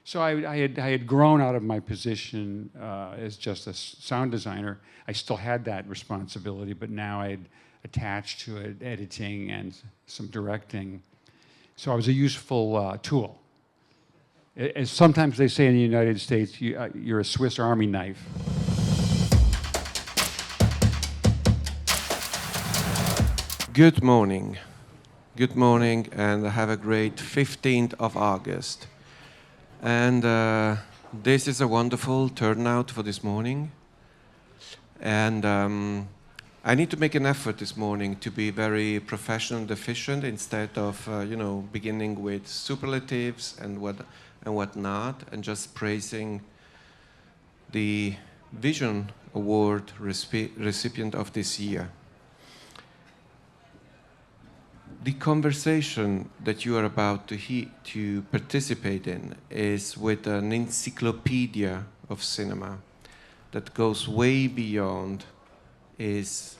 So I had grown out of my position as just a sound designer. I still had that responsibility, but now I had attached to it editing and some directing. So I was a useful tool. As sometimes they say in the United States, you're a Swiss Army knife. Good morning. Good morning, and have a great 15th of August. And this is a wonderful turnout for this morning. And I need to make an effort this morning to be very professional and efficient instead of, beginning with superlatives and whatnot, and just praising the Vision Award recipient of this year. The conversation that you are about to participate in is with an encyclopedia of cinema that goes way beyond his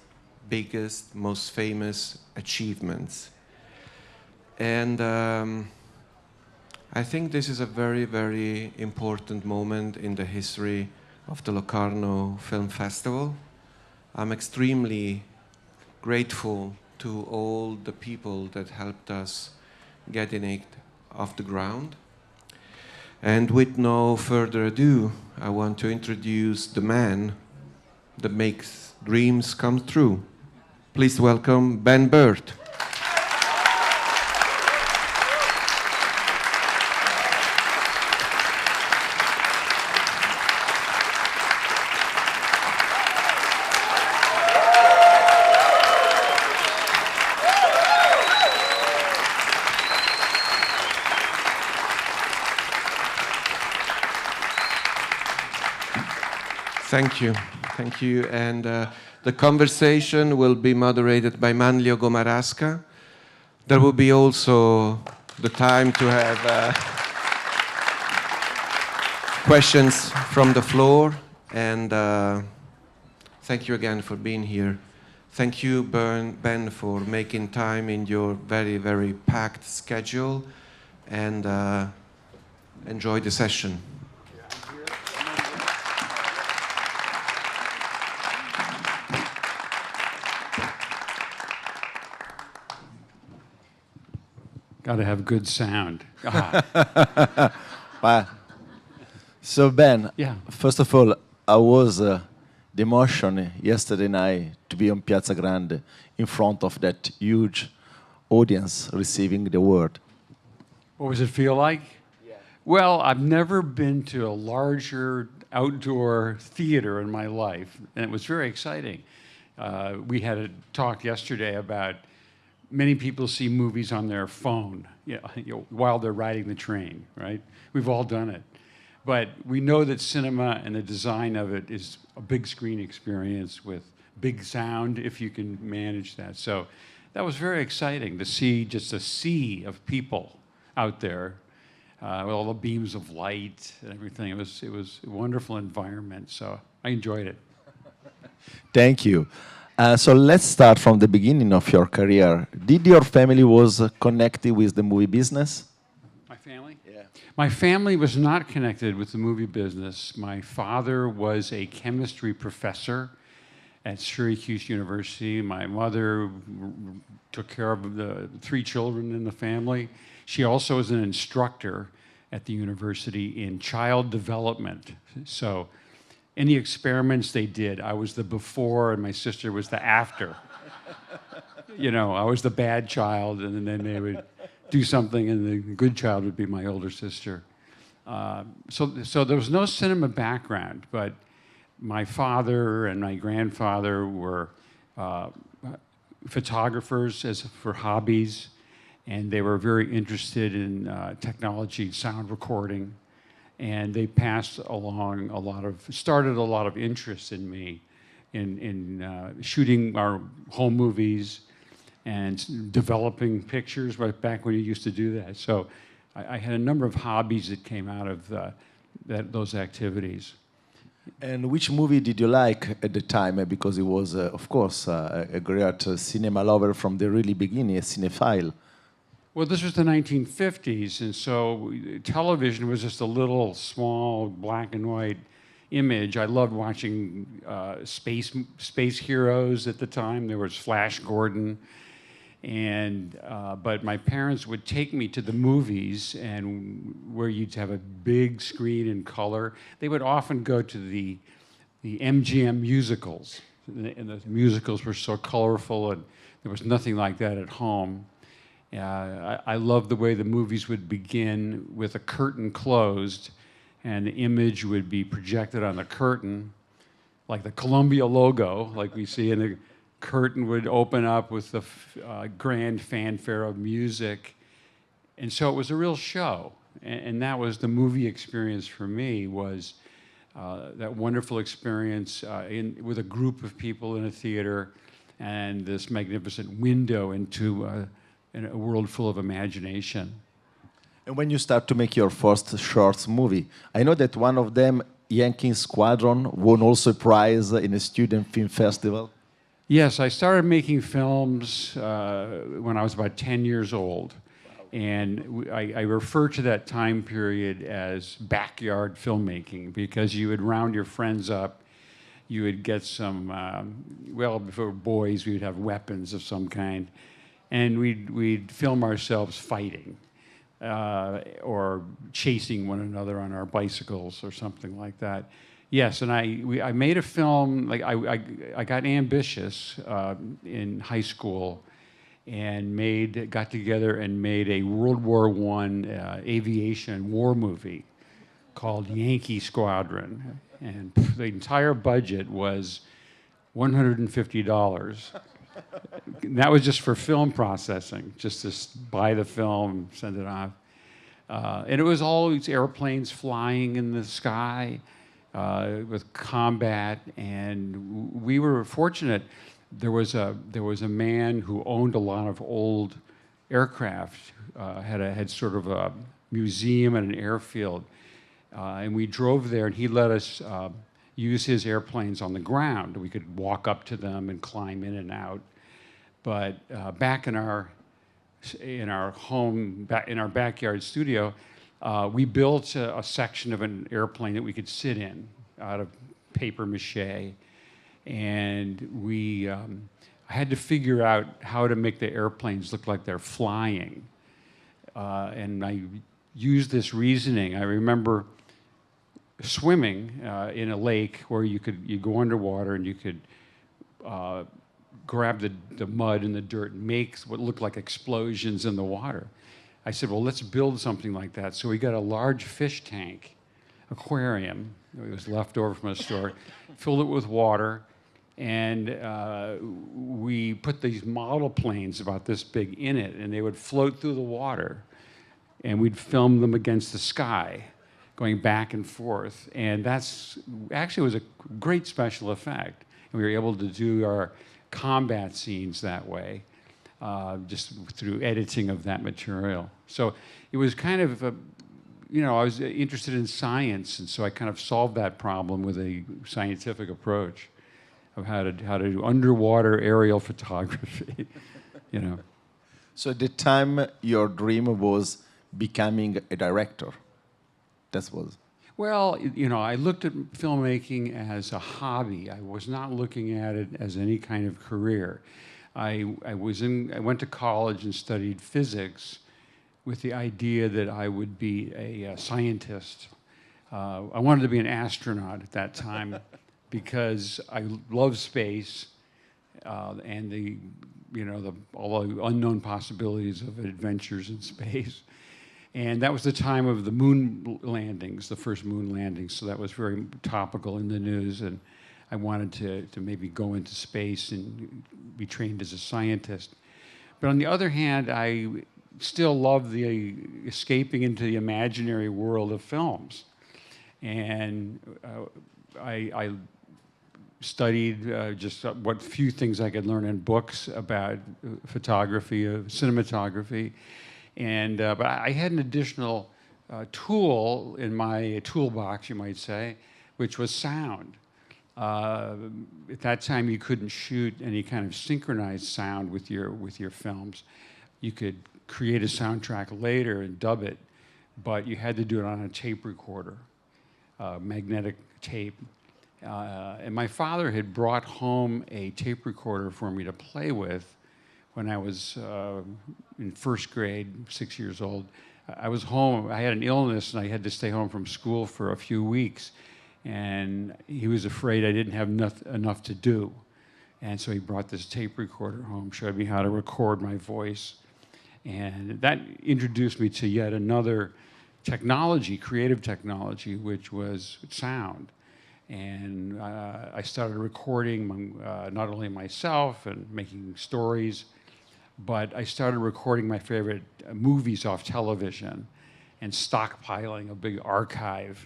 biggest, most famous achievements. And I think this is a very, very important moment in the history of the Locarno Film Festival. I'm extremely grateful to all the people that helped us getting it off the ground. And with no further ado, I want to introduce the man that makes dreams come true. Please welcome Ben Burtt. Thank you. And the conversation will be moderated by Manlio Gomarasca. There will be also the time to have questions from the floor. And thank you again for being here. Thank you, Ben, for making time in your very, very packed schedule. And enjoy the session. Got to have good sound. So Ben, Yeah. first of all, I was the emotion yesterday night to be on Piazza Grande in front of that huge audience receiving the award. What does it feel like? Yeah. Well, I've never been to a larger outdoor theater in my life, and it was very exciting. We had a talk yesterday about many people see movies on their phone while they're riding the train, right? We've all done it. But we know that cinema and the design of it is a big screen experience with big sound, if you can manage that. So that was very exciting to see just a sea of people out there with all the beams of light and everything. It was a wonderful environment, so I enjoyed it. Thank you. So let's start from the beginning of your career. Did your family was connected with the movie business? My family? Yeah. My family was not connected with the movie business. My father was a chemistry professor at Syracuse University. My mother took care of the 3 children in the family. She also was an instructor at the university in child development. So any experiments they did, I was the before and my sister was the after. I was the bad child, and then they would do something and the good child would be my older sister. So there was no cinema background, but my father and my grandfather were photographers for hobbies, and they were very interested in technology, sound recording. And they passed along started a lot of interest in me in shooting our home movies and developing pictures right back when you used to do that. So I had a number of hobbies that came out of those activities. And which movie did you like at the time? Because it was, of course, a great cinema lover from the really beginning, a cinephile. Well, this was the 1950s, and so television was just a little small black and white image. I loved watching space heroes at the time. There was Flash Gordon, and but my parents would take me to the movies, and where you'd have a big screen in color. They would often go to the MGM musicals, and the musicals were so colorful, and there was nothing like that at home. I loved the way the movies would begin with a curtain closed, and the image would be projected on the curtain, like the Columbia logo, like we see, and the curtain would open up with the grand fanfare of music. And so it was a real show. And that was the movie experience for me, was that wonderful experience with a group of people in a theater, and this magnificent window into a world full of imagination. And when you start to make your first shorts movie, I know that one of them, Yankee Squadron, won also a prize in a student film festival. Yes, I started making films when I was about 10 years old. And I refer to that time period as backyard filmmaking, because you would round your friends up, you would get some, well, before boys, we would have weapons of some kind, and we'd film ourselves fighting or chasing one another on our bicycles or something like that. Yes, and I made a film. Like I got ambitious in high school, and got together and made a World War I aviation war movie called Yankee Squadron, and the entire budget was $150. That was just for film processing, just to buy the film, send it off. And it was all these airplanes flying in the sky with combat, and we were fortunate. There was a man who owned a lot of old aircraft, had sort of a museum and an airfield, and we drove there, and he let us use his airplanes on the ground. We could walk up to them and climb in and out. But back in our home, in our backyard studio, we built a section of an airplane that we could sit in out of paper mache, and I had to figure out how to make the airplanes look like they're flying, and I used this reasoning. I remember swimming in a lake where you go underwater and you could grab the mud and the dirt and make what looked like explosions in the water. I said, well, let's build something like that. So we got a large fish tank, aquarium, it was left over from a store, filled it with water, and we put these model planes about this big in it, and they would float through the water, and we'd film them against the sky, going back and forth. And that's actually was a great special effect. And we were able to do our combat scenes that way, just through editing of that material. So it was kind of, I was interested in science, and so I kind of solved that problem with a scientific approach of how to do underwater aerial photography, So at the time, your dream was becoming a director. That was. Well, I looked at filmmaking as a hobby. I was not looking at it as any kind of career. I went to college and studied physics with the idea that I would be a scientist. I wanted to be an astronaut at that time because I love space and all the unknown possibilities of adventures in space. And that was the time of the moon landings, the first moon landings, so that was very topical in the news, and I wanted to maybe go into space and be trained as a scientist. But on the other hand, I still love the escaping into the imaginary world of films. And I studied just what few things I could learn in books about photography, cinematography. And but I had an additional tool in my toolbox, you might say, which was sound. At that time, you couldn't shoot any kind of synchronized sound with your films. You could create a soundtrack later and dub it, but you had to do it on a tape recorder, magnetic tape. And my father had brought home a tape recorder for me to play with when I was in first grade, 6 years old. I was home, I had an illness, and I had to stay home from school for a few weeks. And he was afraid I didn't have enough to do. And so he brought this tape recorder home, showed me how to record my voice. And that introduced me to yet another technology, creative technology, which was sound. And I started recording not only myself and making stories, but I started recording my favorite movies off television and stockpiling a big archive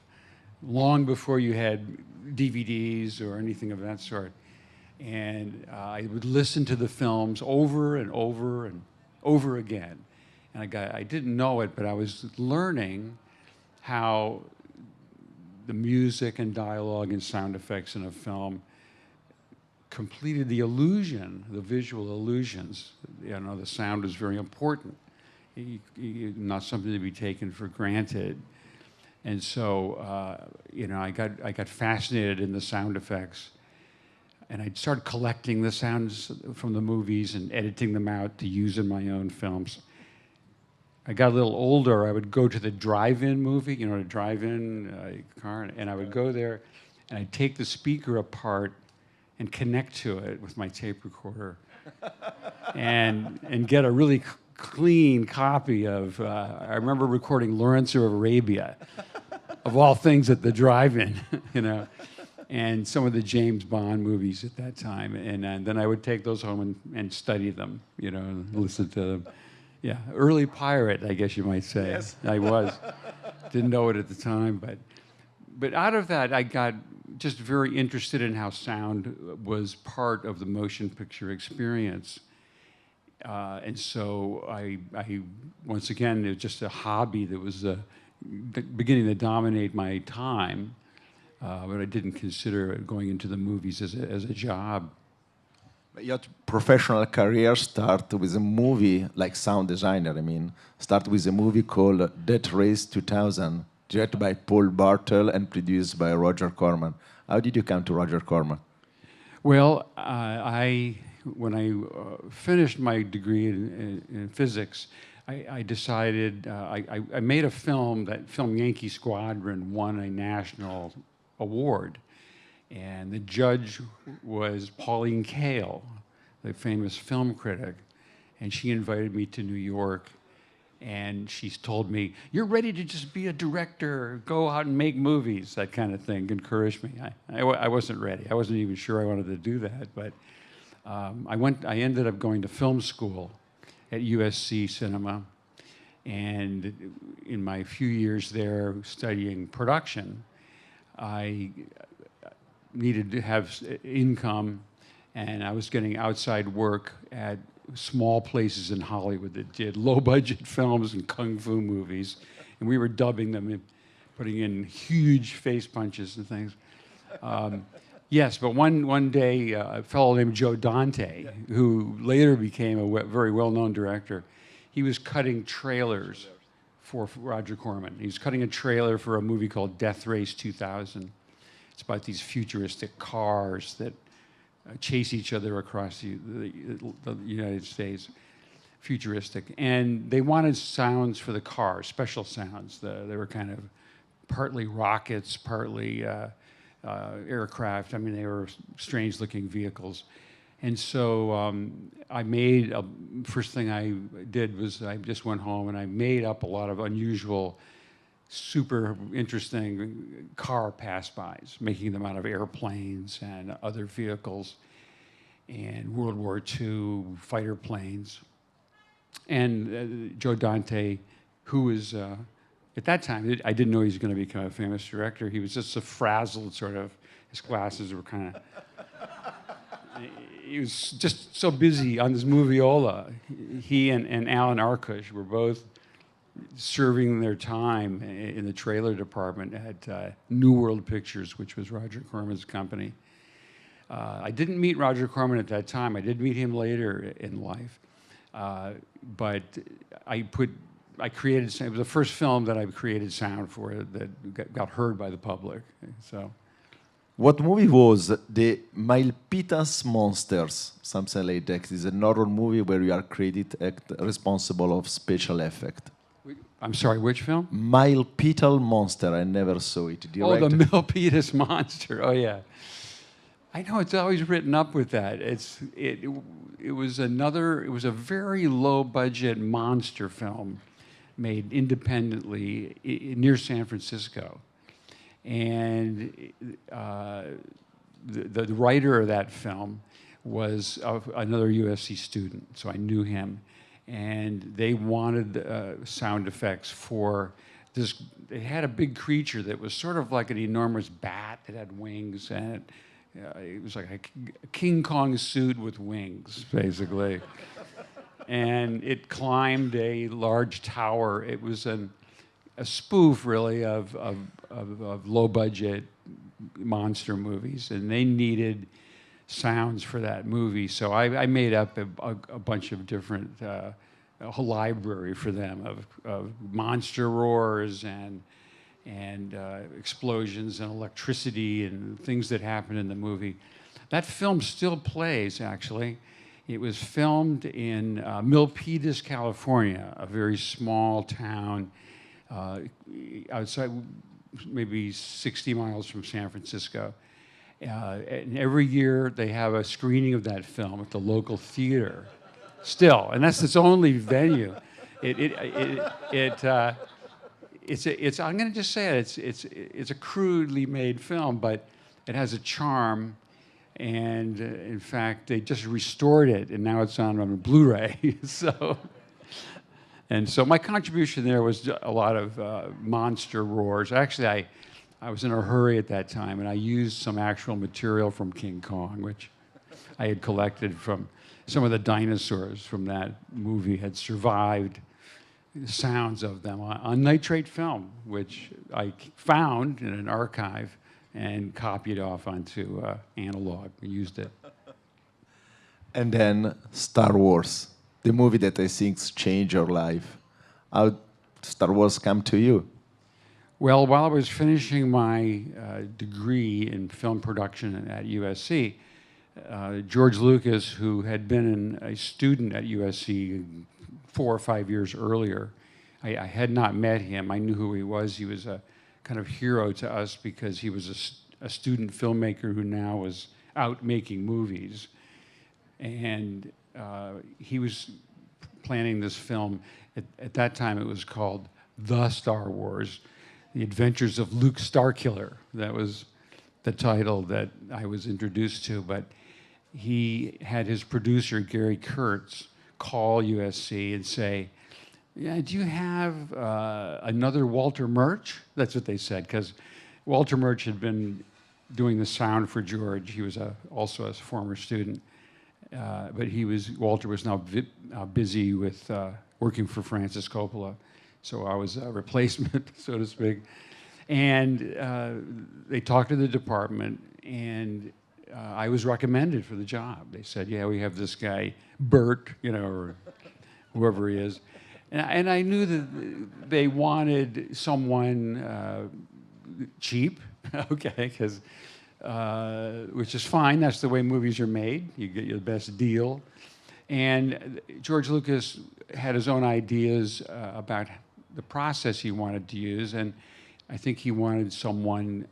long before you had DVDs or anything of that sort. And I would listen to the films over and over and over again. And I didn't know it, but I was learning how the music and dialogue and sound effects in a film completed the illusion, the visual illusions. You know, the sound is very important, not something to be taken for granted. And so, you know, I got fascinated in the sound effects, and I started collecting the sounds from the movies and editing them out to use in my own films. I got a little older, I would go to the drive-in movie, you know, the drive-in car, and I would go there, and I'd take the speaker apart and connect to it with my tape recorder, and get a really clean copy of. I remember recording Lawrence of Arabia, of all things, at the drive-in, you know, and some of the James Bond movies at that time, and then I would take those home and study them, you know, and listen to them. Yeah, early pirate, I guess you might say. Yes. I was. Didn't know it at the time, but out of that, I got just very interested in how sound was part of the motion picture experience. And so I once again, it was just a hobby that was beginning to dominate my time, but I didn't consider going into the movies as a job. Your professional career started with a movie like sound designer. I mean, start with a movie called Death Race 2000, directed by Paul Bartel and produced by Roger Corman. How did you come to Roger Corman? Well, when I finished my degree in physics, I decided, I made a film. That film, Yankee Squadron, won a national award. And the judge was Pauline Kael, the famous film critic. And she invited me to New York. And she told me, "You're ready to just be a director, go out and make movies," that kind of thing, encouraged me. I wasn't ready. I wasn't even sure I wanted to do that. But I ended up going to film school at USC Cinema. And in my few years there studying production, I needed to have income, and I was getting outside work at small places in Hollywood that did low-budget films and kung fu movies, and we were dubbing them and putting in huge face punches and things. Yes, but one day, a fellow named Joe Dante, who later became a very well-known director, he was cutting trailers for Roger Corman. He was cutting a trailer for a movie called Death Race 2000. It's about these futuristic cars that chase each other across the United States, futuristic. And they wanted sounds for the cars, special sounds. They were kind of partly rockets, partly aircraft. I mean, they were strange-looking vehicles. And so first thing I did was I just went home and I made up a lot of unusual, super interesting car pass-bys, making them out of airplanes and other vehicles and World War II fighter planes. And Joe Dante, who was, at that time, I didn't know he was going to become a famous director. He was just a frazzled sort of, his glasses were kind of, he was just so busy on this moviola. He and Alan Arkush were both serving their time in the trailer department at New World Pictures, which was Roger Corman's company. I didn't meet Roger Corman at that time. I did meet him later in life. but I created, it was the first film that I created sound for that got heard by the public. So, What movie was the Malpitas Monsters? Something like that. It's an horror movie where you are responsible of special effect. I'm sorry, which film? Malpital Monster. I never saw it. Oh, the Milpitas Monster. Oh, yeah. I know, it's always written up with that. It was a very low budget monster film made independently near San Francisco. And the writer of that film was another USC student, so I knew him. And they wanted sound effects for this. They had a big creature that was sort of like an enormous bat. It had wings, and it was like a King Kong suit with wings, basically. And it climbed a large tower. It was a spoof, really, of low-budget monster movies, and they needed sounds for that movie. So I made up a bunch of different, a whole library for them of monster roars and explosions and electricity and things that happened in the movie. That film still plays, actually. It was filmed in Milpitas, California, a very small town outside, maybe 60 miles from San Francisco. And every year they have a screening of that film at the local theater. Still, and that's its only venue. It's I'm going to just say it. It's a crudely made film, but it has a charm. And in fact, they just restored it, and now it's on Blu-ray. So my contribution there was a lot of monster roars. Actually, I was in a hurry at that time, and I used some actual material from King Kong, which I had collected from some of the dinosaurs from that movie had survived the sounds of them on nitrate film, which I found in an archive and copied off onto analog and used it. And then Star Wars, the movie that I think changed your life. How Star Wars come to you? Well, while I was finishing my degree in film production at USC, George Lucas, who had been a student at USC 4 or 5 years earlier, I had not met him. I knew who he was. He was a kind of hero to us because he was a student filmmaker who now was out making movies. And he was planning this film. At that time, it was called The Star Wars, The Adventures of Luke Starkiller. That was the title that I was introduced to. But he had his producer, Gary Kurtz, call USC and say, yeah, do you have another Walter Murch? That's what they said, because Walter Murch had been doing the sound for George. He was also a former student. But Walter was now busy with working for Francis Coppola. So I was a replacement, so to speak. And they talked to the department, and I was recommended for the job. They said, yeah, we have this guy, Burtt, or whoever he is. And I knew that they wanted someone cheap, okay, which is fine. That's the way movies are made. You get your best deal. And George Lucas had his own ideas about the process he wanted to use, and I think he wanted someone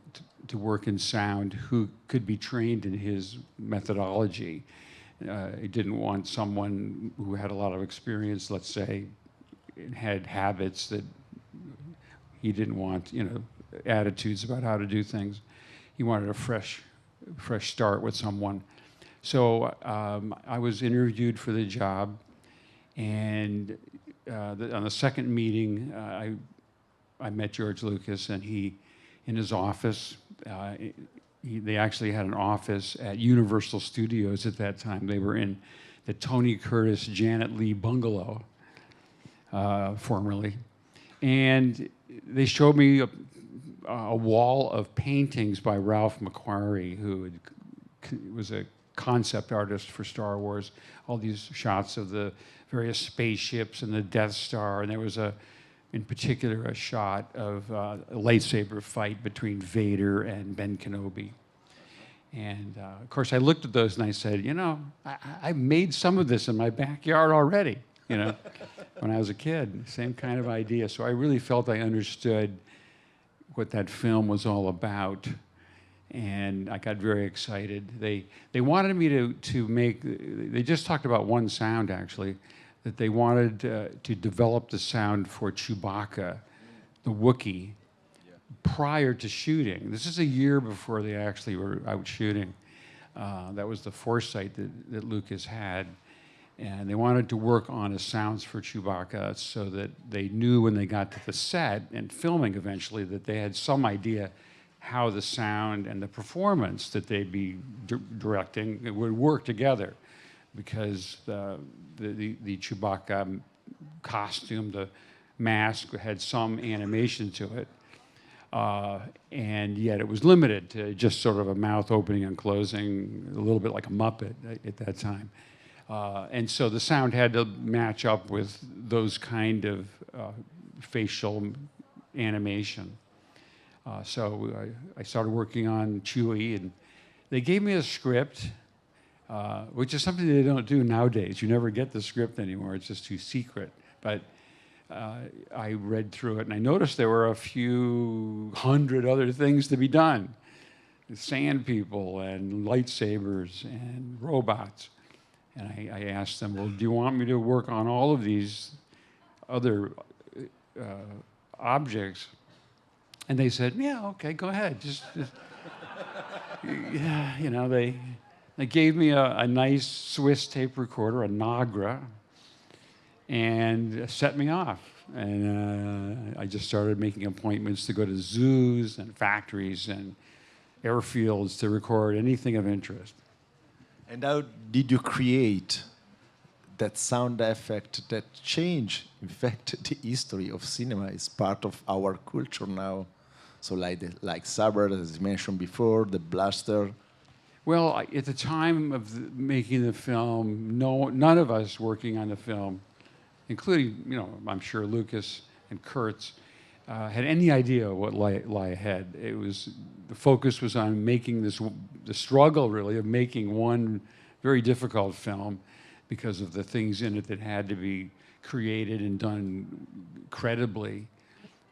to work in sound who could be trained in his methodology. He didn't want someone who had a lot of experience, let's say, and had habits that he didn't want, attitudes about how to do things. He wanted a fresh start with someone. So I was interviewed for the job, and on the second meeting, I met George Lucas, and in his office, they actually had an office at Universal Studios at that time. They were in the Tony Curtis, Janet Leigh bungalow, formerly. And they showed me a wall of paintings by Ralph McQuarrie, who was a concept artist for Star Wars, all these shots of the various spaceships and the Death Star, and there was in particular, a shot of a lightsaber fight between Vader and Ben Kenobi. And of course, I looked at those and I said, you know, I made some of this in my backyard already, you know, when I was a kid. Same kind of idea. So I really felt I understood what that film was all about. And I got very excited. They wanted me to make, they just talked about one sound actually, that they wanted to develop the sound for Chewbacca, the Wookiee, prior to shooting. This is a year before they actually were out shooting. That was the foresight that Lucas had. And they wanted to work on the sounds for Chewbacca so that they knew when they got to the set and filming eventually that they had some idea how the sound and the performance that they'd be directing would work together. Because the Chewbacca costume, the mask had some animation to it. And yet it was limited to just sort of a mouth opening and closing, a little bit like a Muppet at that time. And so the sound had to match up with those kind of facial animation. So I started working on Chewie, and they gave me a script, which is something they don't do nowadays. You never get the script anymore. It's just too secret. But I read through it, and I noticed there were a few hundred other things to be done. Sand people and lightsabers and robots. And I asked them, well, do you want me to work on all of these other objects? And they said, yeah, okay, go ahead. Just yeah, you know, they gave me a nice Swiss tape recorder, a Nagra, and set me off. And I just started making appointments to go to zoos and factories and airfields to record anything of interest. And how did you create that sound effect that changed, in fact, the history of cinema? Is part of our culture now. So like saber, as you mentioned before, the blaster. Well, at the time of making the film, none of us working on the film, including, you know, I'm sure Lucas and Kurtz, had any idea what lie ahead. The focus was on making the struggle really of making one very difficult film because of the things in it that had to be created and done credibly.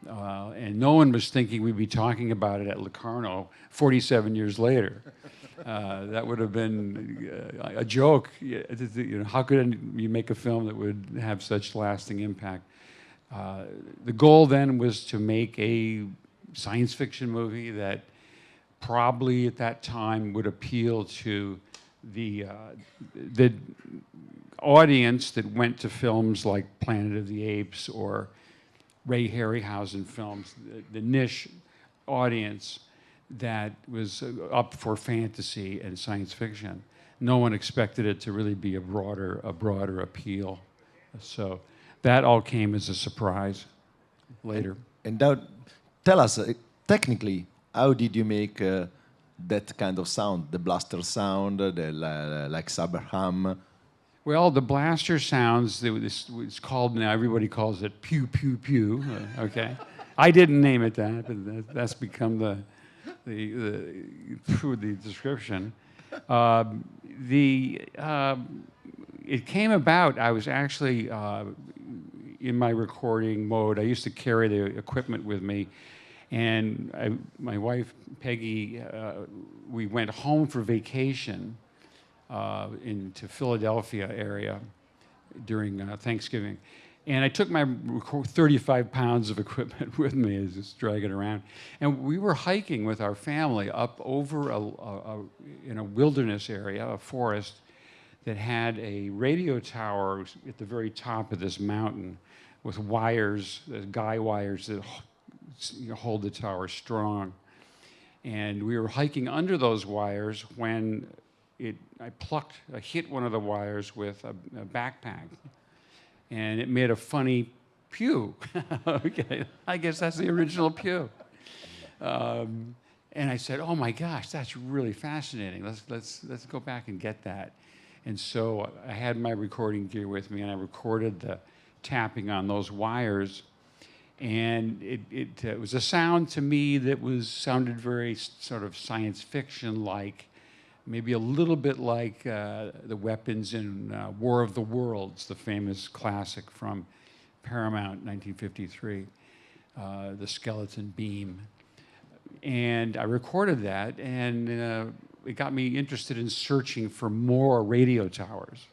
And no one was thinking we'd be talking about it at Locarno 47 years later. That would have been a joke. You know, how could you make a film that would have such lasting impact? The goal then was to make a science fiction movie that probably at that time would appeal to the audience that went to films like Planet of the Apes or Ray Harryhausen films, the niche audience that was up for fantasy and science fiction. No one expected it to really be a broader appeal. So that all came as a surprise later. And now, tell us, technically, how did you make that kind of sound? The blaster sound, like saber hum? Well, the blaster sounds, it's called now, everybody calls it pew, pew, pew, okay? I didn't name it that, but that's become the description. It came about, I was actually in my recording mode. I used to carry the equipment with me, and my wife, Peggy, we went home for vacation into Philadelphia area during Thanksgiving. And I took my 35 pounds of equipment with me, I just drag it around. And we were hiking with our family up over in a wilderness area, a forest, that had a radio tower at the very top of this mountain with wires, guy wires that hold the tower strong. And we were hiking under those wires when I hit one of the wires with a backpack. And it made a funny pew. Okay, I guess that's the original pew. And I said, "Oh my gosh, that's really fascinating. Let's go back and get that." And so I had my recording gear with me, and I recorded the tapping on those wires. And it was a sound to me that sounded very sort of science fiction-like, maybe a little bit like the weapons in War of the Worlds, the famous classic from Paramount, 1953, the skeleton beam. And I recorded that, and it got me interested in searching for more radio towers.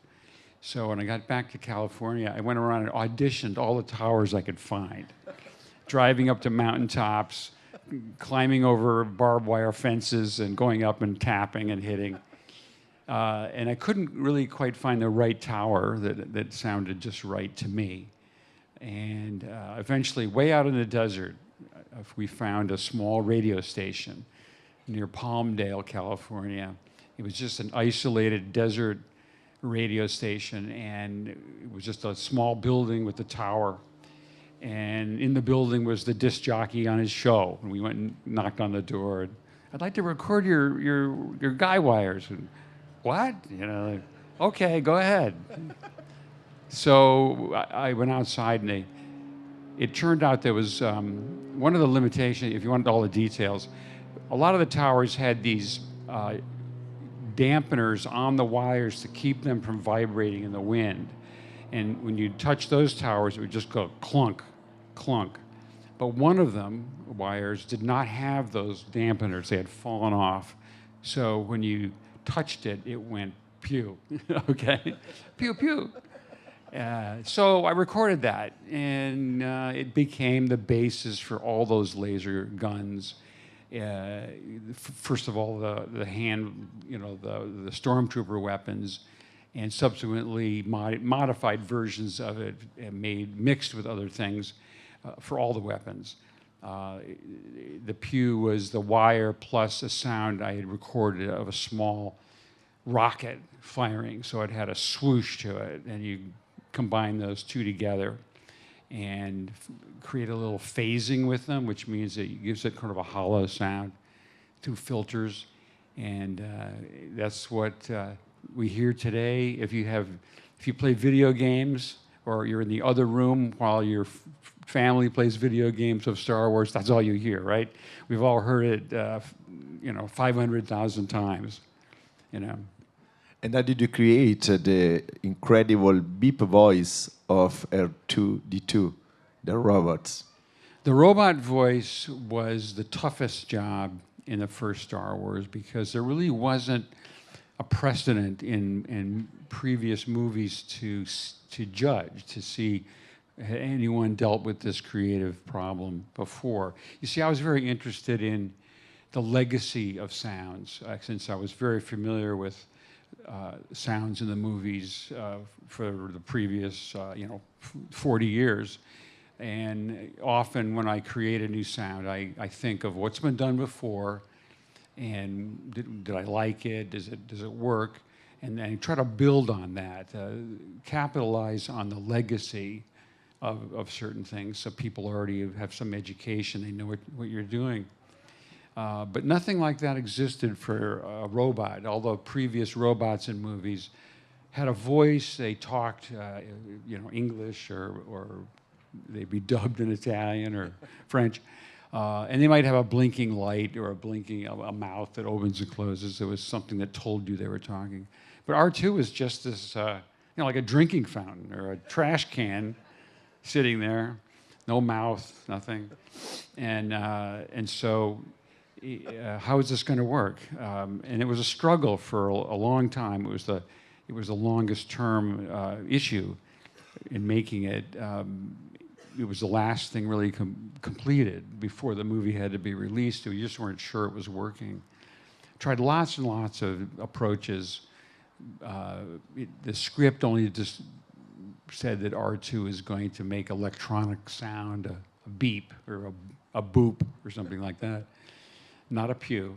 So when I got back to California, I went around and auditioned all the towers I could find, driving up to mountaintops, climbing over barbed wire fences, and going up and tapping and hitting. And I couldn't really quite find the right tower that sounded just right to me. And eventually, way out in the desert, we found a small radio station near Palmdale, California. It was just an isolated desert radio station, and it was just a small building with a tower. And in the building was the disc jockey on his show. And we went and knocked on the door. And, "I'd like to record your guy wires." And, "What?" You know, like, "Okay, go ahead." So I went outside, and it turned out there was one of the limitations, if you want all the details, a lot of the towers had these dampeners on the wires to keep them from vibrating in the wind. And when you touch those towers, it would just go clunk, clunk. But one of them, wires, did not have those dampeners. They had fallen off. So when you touched it, it went pew, okay? Pew, pew. So I recorded that, and it became the basis for all those laser guns. First of all, the hand, the stormtrooper weapons, and subsequently modified versions of it, mixed with other things for all the weapons. The pew was the wire plus a sound I had recorded of a small rocket firing, so it had a swoosh to it, and you combine those two together and create a little phasing with them, which means it gives it kind of a hollow sound through filters. And that's what we hear today. If you play video games, or you're in the other room while your family plays video games of Star Wars, that's all you hear, right? We've all heard it, 500,000 times, And how did you create the incredible beep voice of R2-D2, the robots? The robot voice was the toughest job in the first Star Wars, because there really wasn't a precedent in previous movies to judge, to see had anyone dealt with this creative problem before. You see, I was very interested in the legacy of sounds, since I was very familiar with sounds in the movies for the previous 40 years. And often when I create a new sound, I think of what's been done before, and did I like it? Does it work? And then try to build on that, capitalize on the legacy of certain things, so people already have some education, they know what you're doing. But nothing like that existed for a robot. Although previous robots in movies had a voice, they talked, English, or they'd be dubbed in Italian or French, and they might have a blinking light or a mouth that opens and closes. It was something that told you they were talking. But R2 was just this, like a drinking fountain or a trash can sitting there, no mouth, nothing, and so. How is this going to work? And it was a struggle for a long time. It was the longest term issue in making it. It was the last thing really completed before the movie had to be released. We just weren't sure it was working. Tried lots and lots of approaches. The script only just said that R2 is going to make electronic sound, a beep or a boop or something like that. Not a pew.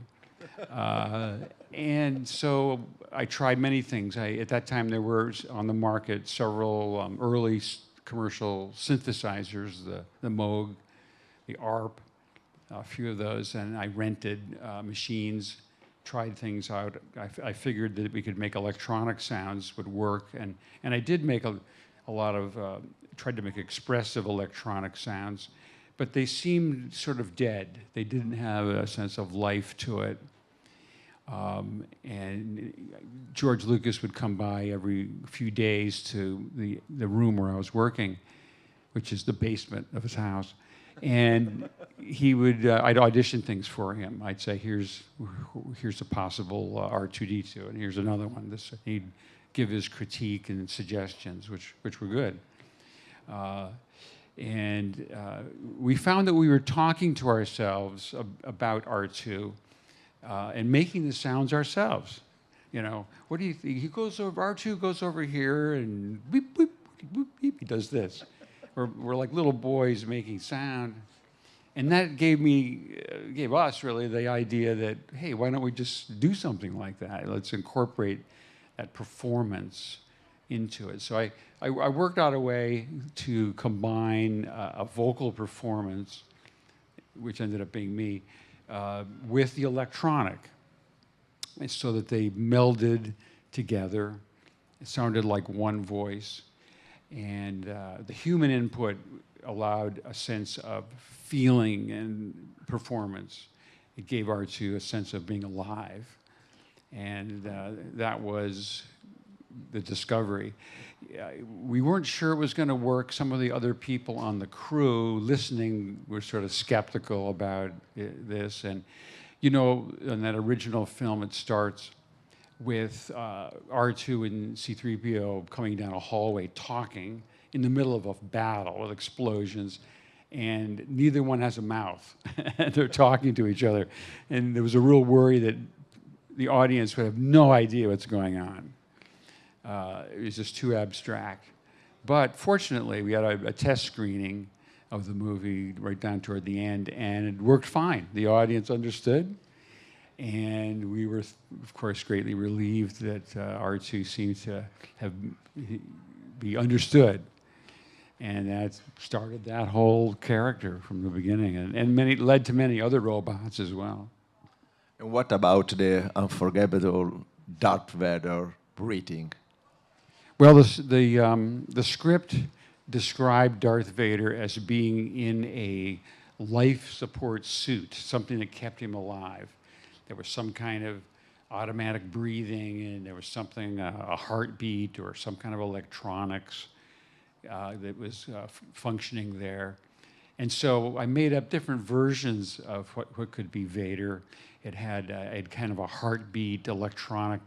And so I tried many things. At that time, there were on the market several early commercial synthesizers, the Moog, the ARP, a few of those, and I rented machines, tried things out. I figured that we could make electronic sounds would work, and I did make a lot of, tried to make expressive electronic sounds, but they seemed sort of dead. They didn't have a sense of life to it. And George Lucas would come by every few days to the room where I was working, which is the basement of his house. And he would, I'd audition things for him. I'd say, here's a possible R2-D2, and here's another one. He'd give his critique and suggestions, which were good. We found that we were talking to ourselves about R2 and making the sounds ourselves. You know, what do you think? R2 goes over here and beep, beep, beep, beep, he does this. We're like little boys making sound. And that gave us really the idea that, hey, why don't we just do something like that? Let's incorporate that performance into it. So I worked out a way to combine a vocal performance, which ended up being me, with the electronic, and so that they melded together. It sounded like one voice. And the human input allowed a sense of feeling and performance. It gave R2 a sense of being alive. And that was the discovery. We weren't sure it was going to work. Some of the other people on the crew listening were sort of skeptical about this. And, you know, in that original film, it starts with R2 and C-3PO coming down a hallway talking in the middle of a battle with explosions, and neither one has a mouth. They're talking to each other. And there was a real worry that the audience would have no idea what's going on. It was just too abstract. But fortunately, we had a test screening of the movie right down toward the end, and it worked fine. The audience understood. And we were, of course, greatly relieved that R2 seemed to be understood. And that started that whole character from the beginning. And led to many other robots as well. And what about the unforgettable Darth Vader breathing? Well, the script described Darth Vader as being in a life support suit, something that kept him alive. There was some kind of automatic breathing, and there was something, a heartbeat or some kind of electronics that was functioning there. And so I made up different versions of what could be Vader. It had kind of a heartbeat, electronic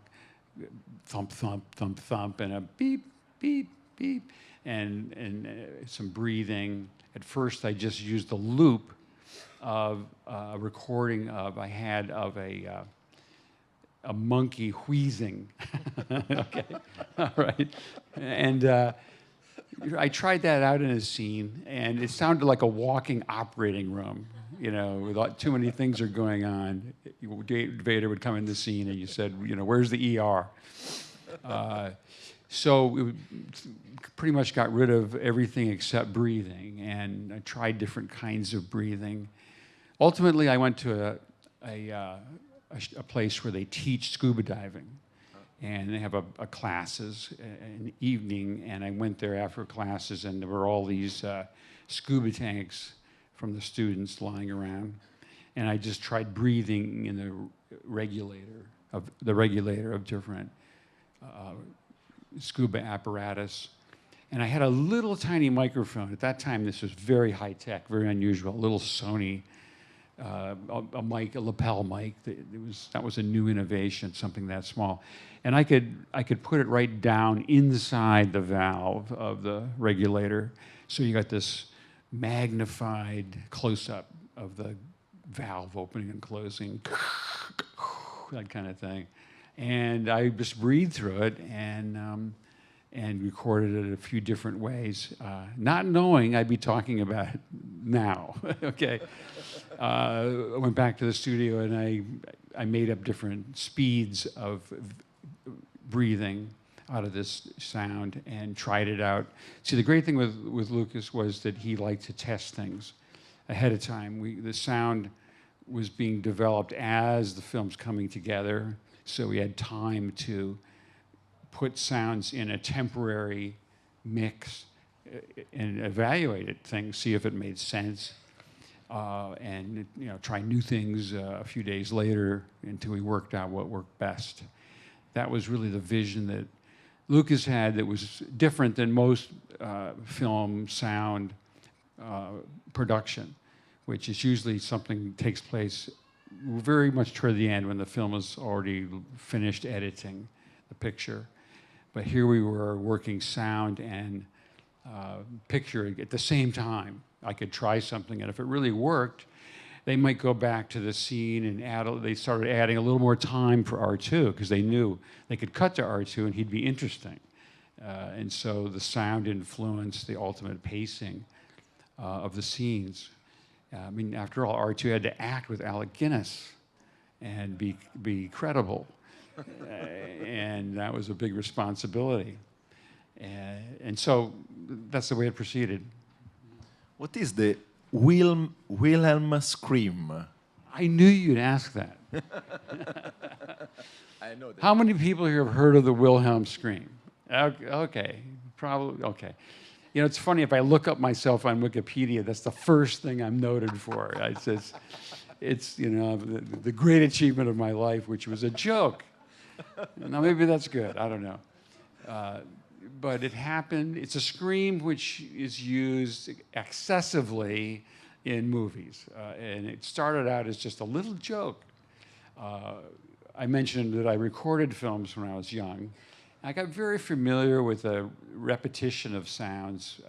thump, thump, thump, thump, and a beep, beep, beep, and some breathing. At first, I just used a loop of a recording I had of a monkey wheezing. Okay, all right. And I tried that out in a scene, and it sounded like a walking operating room. You know, with too many things are going on. Vader would come in the scene, and you said, you know, where's the ER? So it pretty much got rid of everything except breathing, and I tried different kinds of breathing. Ultimately, I went to a place where they teach scuba diving, and they have a classes in the evening, and I went there after classes, and there were all these scuba tanks from the students lying around, and I just tried breathing in the regulator of different scuba apparatus. And I had a little tiny microphone. At that time, this was very high tech, very unusual, a little Sony, a mic, a lapel mic. That was a new innovation, something that small. And I could put it right down inside the valve of the regulator. So you got this magnified close-up of the valve opening and closing, that kind of thing. And I just breathed through it and recorded it a few different ways, not knowing I'd be talking about it now. Okay, I went back to the studio and I made up different speeds of breathing out of this sound and tried it out. See, the great thing with Lucas was that he liked to test things. ahead of time. The sound was being developed as the film's coming together, so we had time to put sounds in a temporary mix and evaluate things, see if it made sense, and try new things a few days later until we worked out what worked best. That was really the vision that Lucas had that was different than most film sound production, which is usually something that takes place very much toward the end when the film is already finished editing the picture. But here we were working sound and picture at the same time. I could try something, and if it really worked, they might go back to the scene and they started adding a little more time for R2 because they knew they could cut to R2 and he'd be interesting. And so the sound influenced the ultimate pacing of the scenes. I mean, after all, R2 had to act with Alec Guinness and be credible. And that was a big responsibility. And so that's the way it proceeded. What is the Wilhelm scream? I knew you'd ask that. I know that. How many people here have heard of the Wilhelm scream? Okay, probably, okay. You know, it's funny, if I look up myself on Wikipedia, that's the first thing I'm noted for. It's the great achievement of my life, which was a joke. Now, maybe that's good, I don't know. But it happened. It's a scream which is used excessively in movies. And it started out as just a little joke. I mentioned that I recorded films when I was young. I got very familiar with the repetition of sounds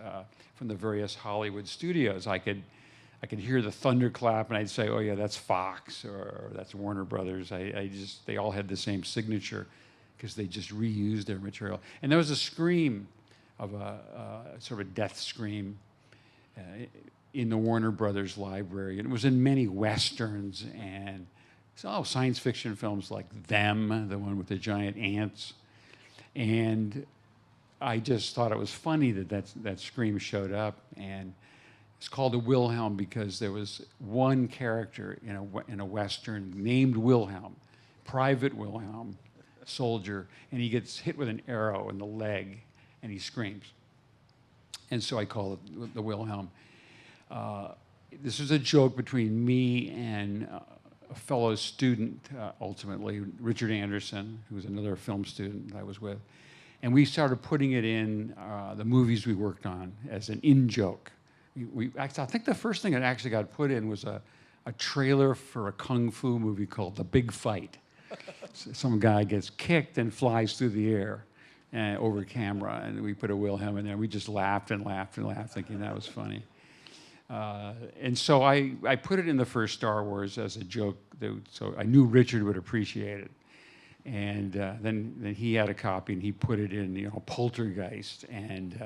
from the various Hollywood studios. I could hear the thunderclap, and I'd say, "Oh yeah, that's Fox," or "That's Warner Brothers." They all had the same signature because they just reused their material. And there was a scream of a sort of a death scream in the Warner Brothers library, and it was in many westerns and science fiction films like Them, the one with the giant ants. And I just thought it was funny that scream showed up, and it's called a Wilhelm because there was one character in a Western named Wilhelm, Private Wilhelm, soldier, and he gets hit with an arrow in the leg, and he screams. And so I call it the Wilhelm. This was a joke between me and a fellow student, ultimately, Richard Anderson, who was another film student I was with. And we started putting it in the movies we worked on as an in-joke. I think the first thing that actually got put in was a trailer for a kung fu movie called The Big Fight. Some guy gets kicked and flies through the air over camera, and we put a Wilhelm in there. We just laughed and laughed and laughed, thinking that was funny. And so I put it in the first Star Wars as a joke, so I knew Richard would appreciate it. And then he had a copy, and he put it in, Poltergeist, and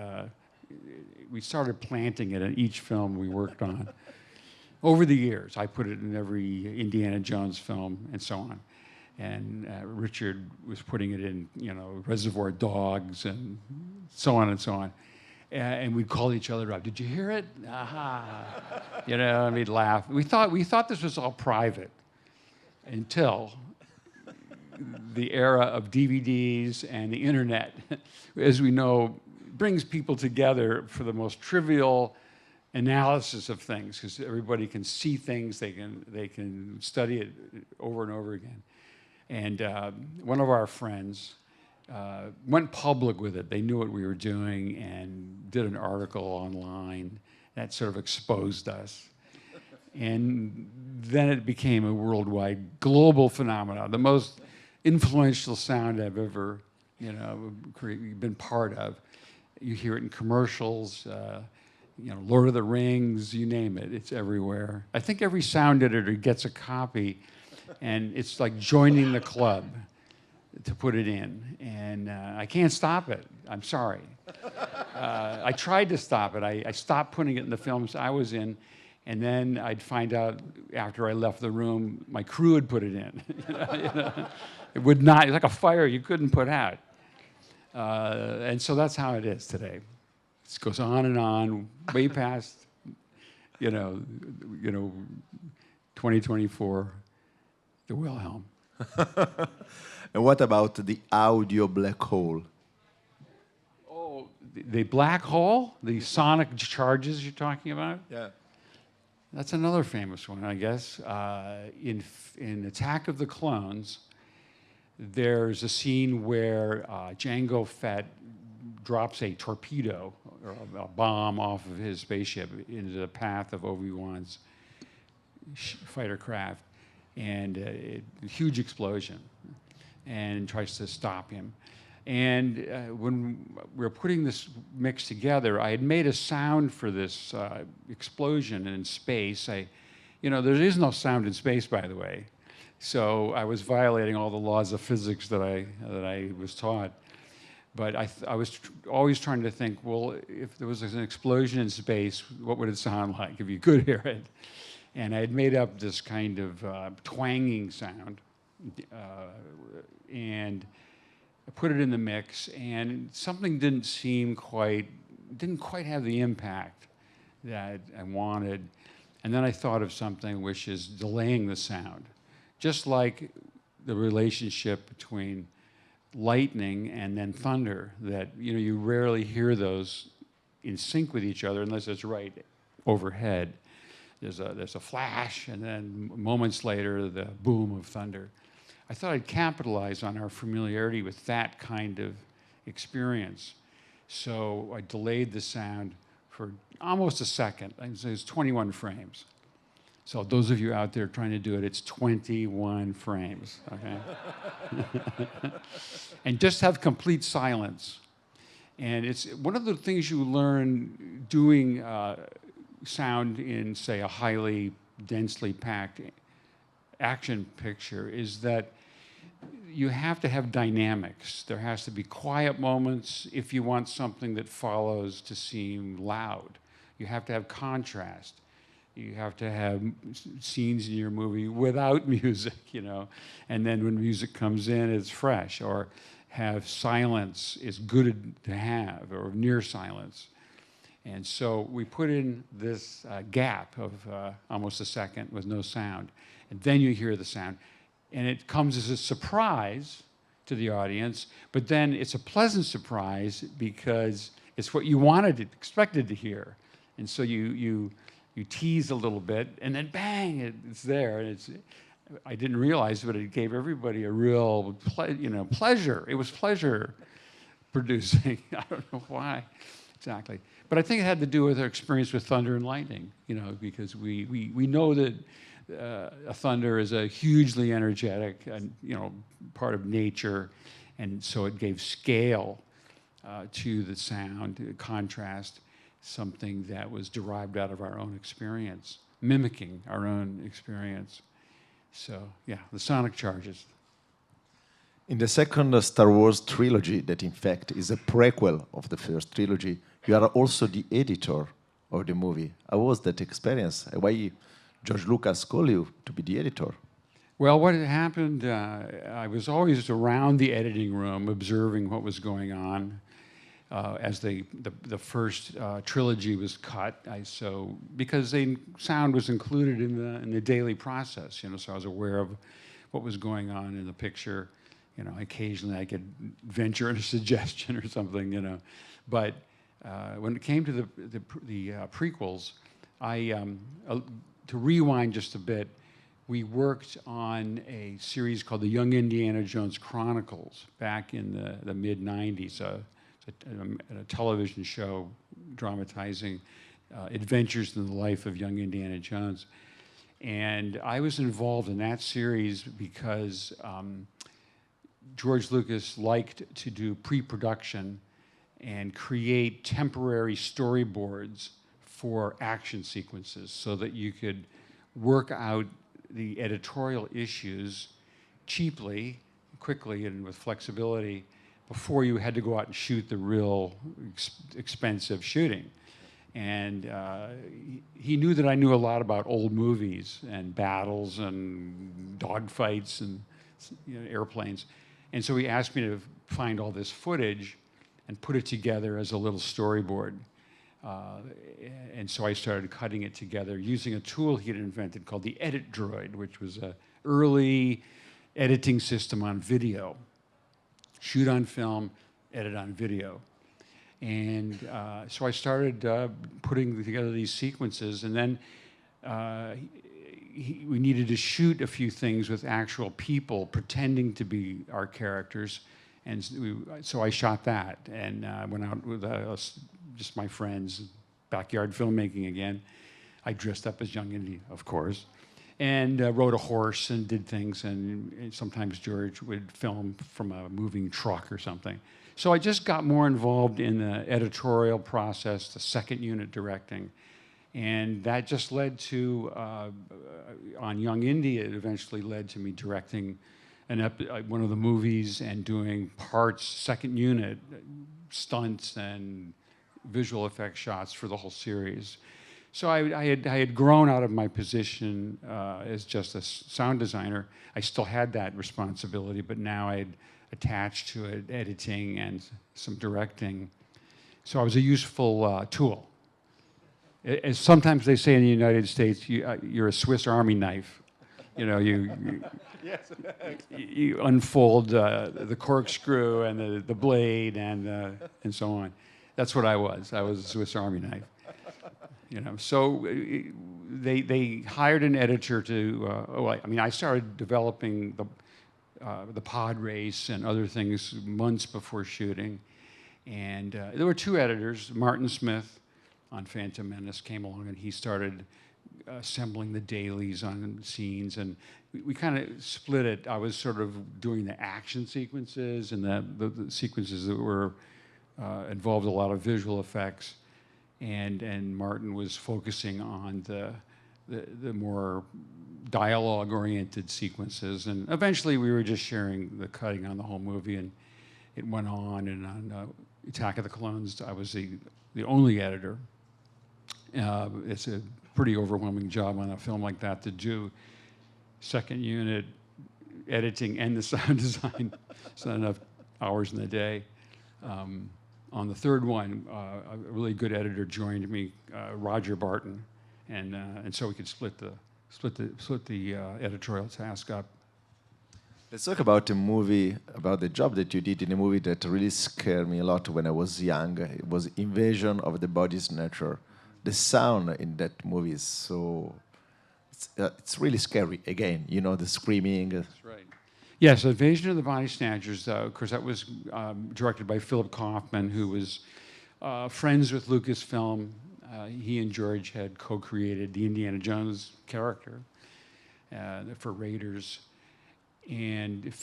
we started planting it in each film we worked on. Over the years, I put it in every Indiana Jones film, and so on. And Richard was putting it in, Reservoir Dogs, and so on and so on. And we'd call each other up. Did you hear it? Aha! And we'd laugh. We thought this was all private until the era of DVDs and the internet, as we know, brings people together for the most trivial analysis of things, because everybody can see things, they can study it over and over again. And one of our friends went public with it. They knew what we were doing and did an article online that sort of exposed us. And then it became a worldwide, global phenomenon, the most influential sound I've ever, been part of. You hear it in commercials, Lord of the Rings, you name it, it's everywhere. I think every sound editor gets a copy, and it's like joining the club to put it in. And I can't stop it, I'm sorry. I tried to stop it. I stopped putting it in the films I was in, and then I'd find out after I left the room, my crew had put it in. It would not, it's like a fire you couldn't put out. And so that's how it is today. It goes on and on, way past you know, you know, 2024, the Wilhelm. And what about the audio black hole? Oh, the black hole, the sonic charges you're talking about? Yeah. That's another famous one, I guess. In Attack of the Clones, there's a scene where Jango Fett drops a torpedo or a bomb off of his spaceship into the path of Obi-Wan's fighter craft, and a huge explosion, and tries to stop him. And when we were putting this mix together, I had made a sound for this explosion in space. You know, there is no sound in space, by the way. So I was violating all the laws of physics that I was taught. But I was always trying to think, well, if there was an explosion in space, what would it sound like if you could hear it? And I had made up this kind of twanging sound, and I put it in the mix, and something didn't quite have the impact that I wanted. And then I thought of something which is delaying the sound. Just like the relationship between lightning and then thunder, that you rarely hear those in sync with each other unless it's right overhead. There's a flash, and then moments later, the boom of thunder. I thought I'd capitalize on our familiarity with that kind of experience. So I delayed the sound for almost a second. It was 21 frames. So those of you out there trying to do it, it's 21 frames, okay? And just have complete silence. And it's one of the things you learn doing sound in, say, a highly densely packed action picture is that you have to have dynamics. There has to be quiet moments if you want something that follows to seem loud. You have to have contrast. You have to have scenes in your movie without music, and then when music comes in, it's fresh, or have silence is good to have, or near silence. And so we put in this gap of almost a second with no sound, and then you hear the sound. And it comes as a surprise to the audience, but then it's a pleasant surprise because it's what you expected to hear. And so you tease a little bit, and then bang, it's there. And I didn't realize, but it gave everybody a real pleasure. It was pleasure producing. I don't know why exactly. But I think it had to do with our experience with thunder and lightning, because we know that a thunder is a hugely energetic part of nature, and so it gave scale to the sound, contrast, something that was derived out of our own experience, mimicking our own experience. So yeah, the sonic charges. In the second Star Wars trilogy, that in fact is a prequel of the first trilogy, you are also the editor of the movie. How was that experience? Why George Lucas called you to be the editor? Well, what had happened, I was always around the editing room observing what was going on as the first trilogy was cut. Because the sound was included in the daily process, so I was aware of what was going on in the picture. Occasionally I could venture a suggestion or something, But when it came to the prequels, to rewind just a bit, we worked on a series called the Young Indiana Jones Chronicles back in the mid-'90s, a television show dramatizing adventures in the life of young Indiana Jones. And I was involved in that series because George Lucas liked to do pre-production and create temporary storyboards for action sequences so that you could work out the editorial issues cheaply, quickly, and with flexibility before you had to go out and shoot the real expensive shooting. And he knew that I knew a lot about old movies and battles and dogfights and airplanes. And so he asked me to find all this footage and put it together as a little storyboard. Uh, and so I started cutting it together using a tool he had invented called the Edit Droid, which was an early editing system on video. Shoot on film, edit on video. And so I started putting together these sequences, and then we needed to shoot a few things with actual people pretending to be our characters. And so I shot that and went out with just my friends, backyard filmmaking again. I dressed up as young Indy, of course, and rode a horse and did things. And sometimes George would film from a moving truck or something. So I just got more involved in the editorial process, the second unit directing. And that just led to, on Young Indy, it eventually led to me directing one of the movies and doing parts, second unit, stunts and visual effects shots for the whole series. So I had grown out of my position as just a sound designer. I still had that responsibility, but now I had attached to it editing and some directing. So I was a useful tool. As sometimes they say in the United States, you're a Swiss Army knife. You know, you unfold the corkscrew and the blade and so on. That's what I was. I was a Swiss Army knife. You know, so they hired an editor to. I started developing the pod race and other things months before shooting, and there were two editors. Martin Smith on Phantom Menace came along, and he started assembling the dailies on scenes, and we kind of split it. I was sort of doing the action sequences and the sequences that were involved a lot of visual effects, and Martin was focusing on the more dialogue-oriented sequences, and eventually we were just sharing the cutting on the whole movie, and it went on, and on Attack of the Clones, I was the only editor. It's a pretty overwhelming job on a film like that to do second unit editing and the sound design. It's not enough hours in the day. On the third one, a really good editor joined me, Roger Barton, and so we could split the editorial task up. Let's talk about a movie, about the job that you did in a movie that really scared me a lot when I was young. It was Invasion of the Body Snatcher. The sound in that movie is so, it's really scary. Again, you know, the screaming. That's right. Yes, Invasion of the Body Snatchers, of course, that was directed by Philip Kaufman, who was friends with Lucasfilm. He and George had co-created the Indiana Jones character for Raiders. And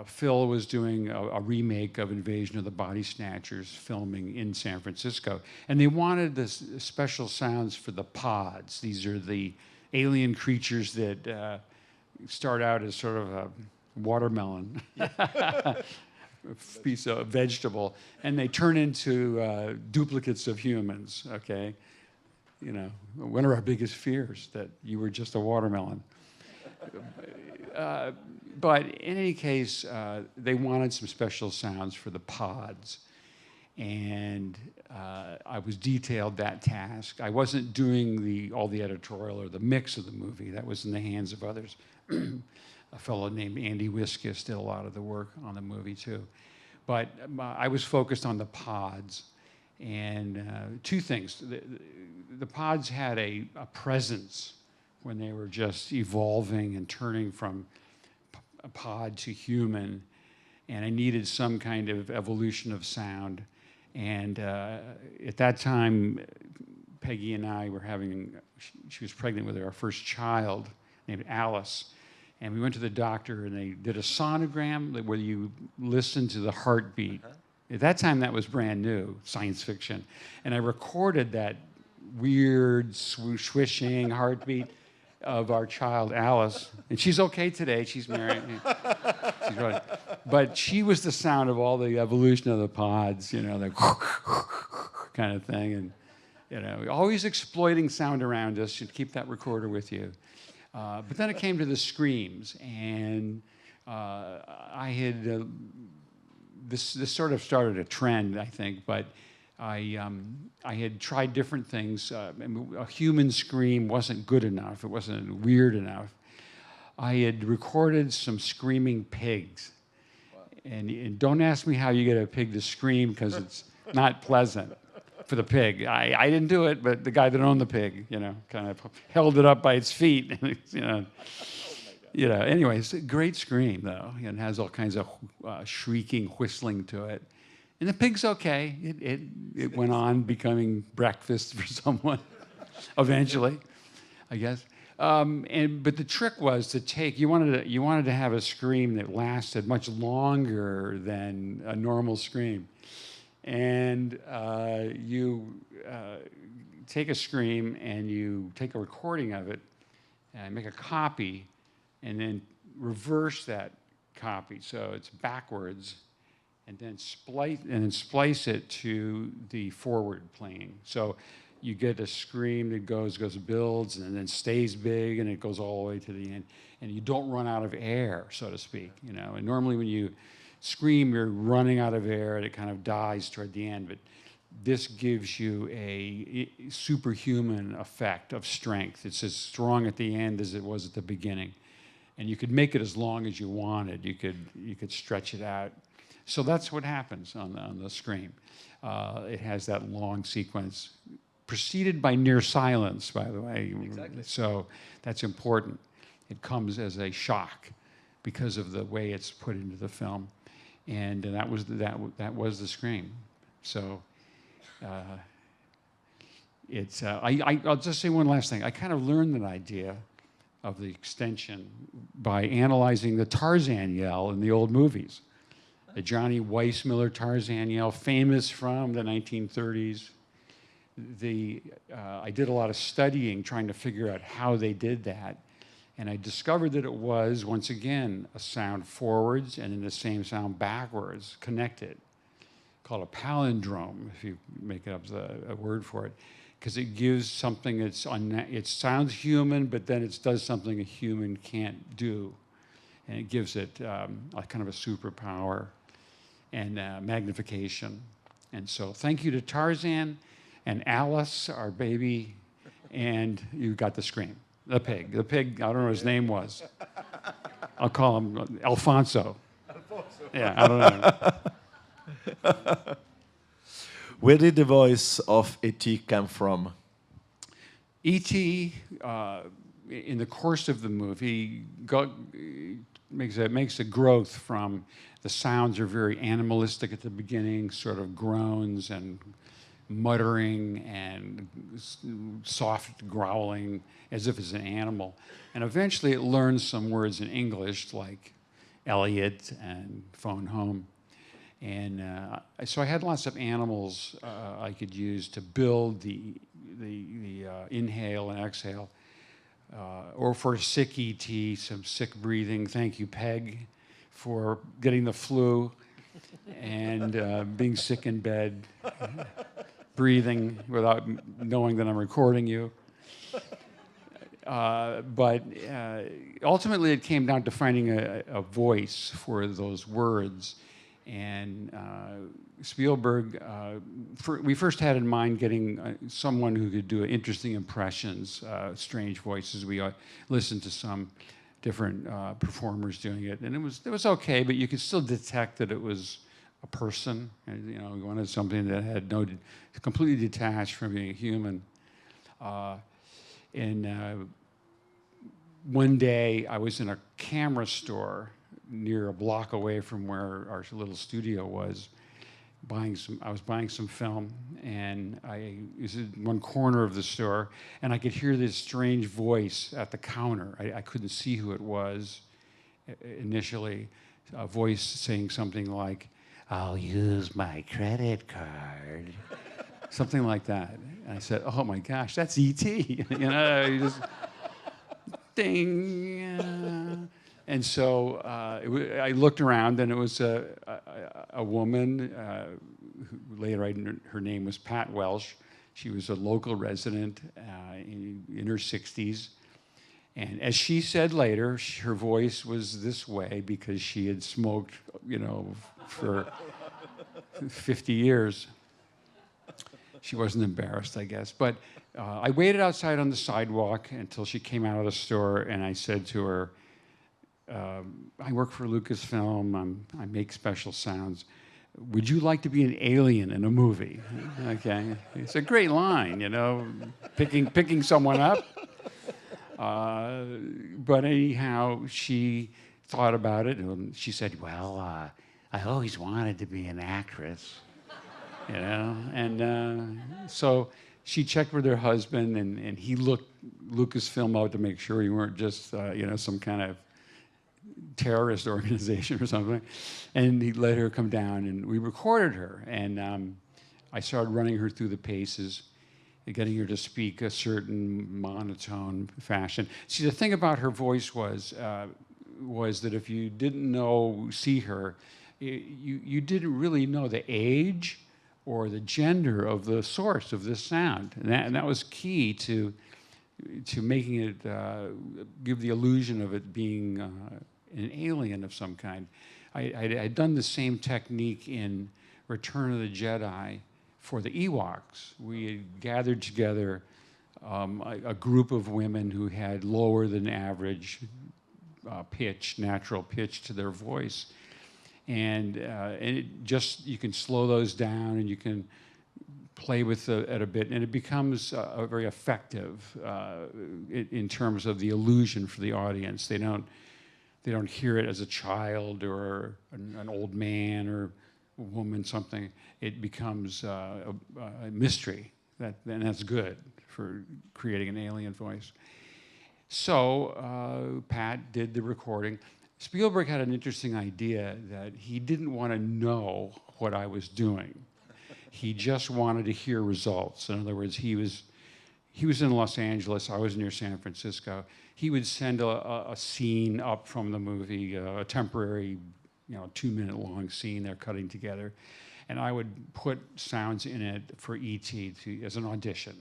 Phil was doing a remake of Invasion of the Body Snatchers, filming in San Francisco. And they wanted this special sounds for the pods. These are the alien creatures that start out as sort of a watermelon, a piece of vegetable, and they turn into duplicates of humans, okay? You know, one of our biggest fears, that you were just a watermelon. But in any case, they wanted some special sounds for the pods. And I was detailed that task. I wasn't doing all the editorial or the mix of the movie. That was in the hands of others. A fellow named Andy Wiskus did a lot of the work on the movie, too. But I was focused on the pods. And two things. The pods had a presence when they were just evolving and turning from a pod to human, and I needed some kind of evolution of sound. And at that time, Peggy and I were she was pregnant with our first child named Alice, and we went to the doctor, and they did a sonogram where you listen to the heartbeat. At that time, that was brand new, science fiction. And I recorded that weird swishing heartbeat of our child, Alice. And she's okay today. She's married. She's right. But she was the sound of all the evolution of the pods, you know, the kind of thing. And, you know, always exploiting sound around us. You'd keep that recorder with you. But then it came to the screams. And I had... This sort of started a trend, I think, but I had tried different things. A human scream wasn't good enough. It wasn't weird enough. I had recorded some screaming pigs. And don't ask me how you get a pig to scream, because it's not pleasant for the pig. I didn't do it, but the guy that owned the pig, kind of held it up by its feet. Anyway, it's a great scream, though. It has all kinds of shrieking, whistling to it. And the pig's okay. It went on becoming breakfast for someone eventually, I guess. But the trick was to take. You wanted to have a scream that lasted much longer than a normal scream, and you take a scream and you take a recording of it and make a copy, and then reverse that copy so it's backwards, and then splice it to the forward playing. So you get a scream that builds, and then stays big, and it goes all the way to the end. And you don't run out of air, so to speak. And normally when you scream, you're running out of air, and it kind of dies toward the end. But this gives you a superhuman effect of strength. It's as strong at the end as it was at the beginning. And you could make it as long as you wanted. You could stretch it out. So that's what happens on the scream. It has that long sequence, preceded by near silence, by the way. Exactly. So that's important. It comes as a shock because of the way it's put into the film, and that was the scream. So I'll just say one last thing. I kind of learned that idea of the extension by analyzing the Tarzan yell in the old movies. The Johnny Weissmuller Tarzan yell, famous from the 1930s. I did a lot of studying trying to figure out how they did that, and I discovered that it was, once again, a sound forwards and then the same sound backwards, connected, called a palindrome, if you make it up a word for it, because it gives something it sounds human, but then it does something a human can't do, and it gives it a kind of a superpower and magnification. And so thank you to Tarzan and Alice, our baby, and you got the scream. The pig. The pig, I don't know what his name was. I'll call him Alfonso. Yeah, I don't know. Where did the voice of E.T. come from? E.T., in the course of the movie, makes a growth from the sounds are very animalistic at the beginning, sort of groans and muttering and soft growling as if it's an animal. And eventually it learns some words in English like Elliot and phone home. And so I had lots of animals I could use to build the inhale and exhale. Or for sick E.T., some sick breathing. Thank you, Peg, for getting the flu and being sick in bed, breathing without knowing that I'm recording you. But ultimately, it came down to finding a voice for those words. And Spielberg, we first had in mind getting someone who could do interesting impressions, strange voices. We listened to some different performers doing it, and it was okay, but you could still detect that it was a person. And, we wanted something that had completely detached from being a human. One day, I was in a camera store near a block away from where our little studio was, I was buying some film, and I was in one corner of the store, and I could hear this strange voice at the counter. I couldn't see who it was initially. A voice saying something like, "I'll use my credit card." Something like that. And I said, "Oh my gosh, that's E.T." You just ding. And so I looked around, and it was a woman. Who later, her name was Pat Welsh. She was a local resident in her 60s. And as she said later, her voice was this way because she had smoked, for 50 years. She wasn't embarrassed, I guess. But I waited outside on the sidewalk until she came out of the store, and I said to her, I work for Lucasfilm. I make special sounds. Would you like to be an alien in a movie? Okay, it's a great line, you know, picking someone up. But anyhow, she thought about it, and she said, "Well, I always wanted to be an actress, you know." And so she checked with her husband, and he looked Lucasfilm out to make sure you weren't just, you know, some kind of terrorist organization or something. And he let her come down, and we recorded her. And I started running her through the paces, and getting her to speak a certain monotone fashion. See, the thing about her voice was that if you didn't see her, you didn't really know the age or the gender of the source of this sound. And that was key to making it give the illusion of it being an alien of some kind. I'd done the same technique in Return of the Jedi for the Ewoks. We had gathered together a group of women who had lower than average natural pitch to their voice. And it just, you can slow those down and you can play with it a bit, and it becomes very effective in terms of the illusion for the audience. They don't hear it as a child or an old man or a woman, something. It becomes a mystery, and that's good for creating an alien voice. So Pat did the recording. Spielberg had an interesting idea that he didn't want to know what I was doing. He just wanted to hear results. In other words, he was in Los Angeles, I was near San Francisco. He would send a scene up from the movie, a temporary, 2-minute long scene they're cutting together. And I would put sounds in it for E.T. as an audition,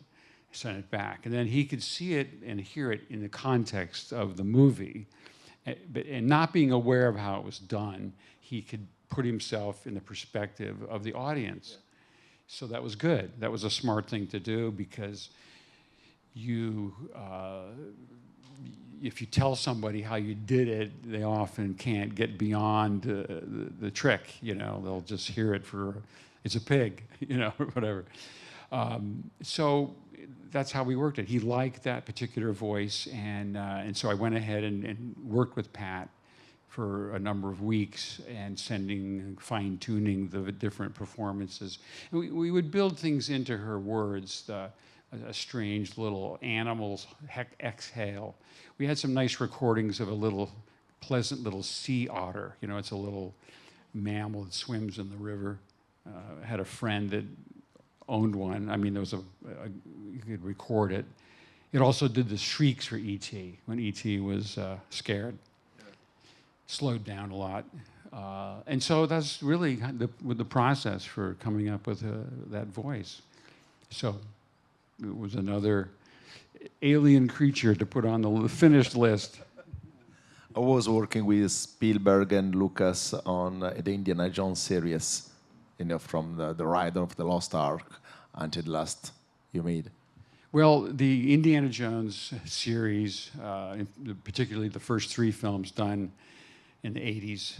send it back. And then he could see it and hear it in the context of the movie. And not being aware of how it was done, he could put himself in the perspective of the audience. Yeah. So that was good. That was a smart thing to do, because if you tell somebody how you did it, they often can't get beyond the trick. They'll just hear it for, it's a pig, or whatever. So that's how we worked it. He liked that particular voice, and so I went ahead and worked with Pat for a number of weeks, and fine-tuning the different performances. And we would build things into her words, a strange little animal's exhale. We had some nice recordings of a pleasant little sea otter. It's a little mammal that swims in the river. I had a friend that owned one. I mean, there was you could record it. It also did the shrieks for E.T. when E.T. was scared. Yeah. Slowed down a lot. And so that's really the process for coming up with that voice. So it was another alien creature to put on the finished list. I was working with Spielberg and Lucas on the Indiana Jones series, from the Ride of the Lost Ark until the last you made. Well, the Indiana Jones series, particularly the first 3 films done in the 80s,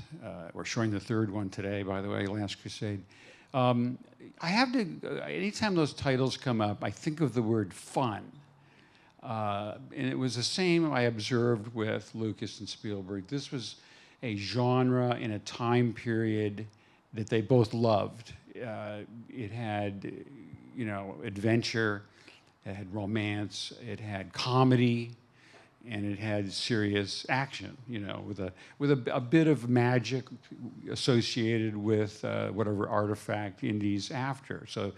we're showing the 3rd one today, by the way, Last Crusade. I have to, anytime those titles come up, I think of the word fun. And it was the same I observed with Lucas and Spielberg. This was a genre in a time period that they both loved. It had, adventure, it had romance, it had comedy, and it had serious action, with a bit of magic associated with whatever artifact Indy's after. So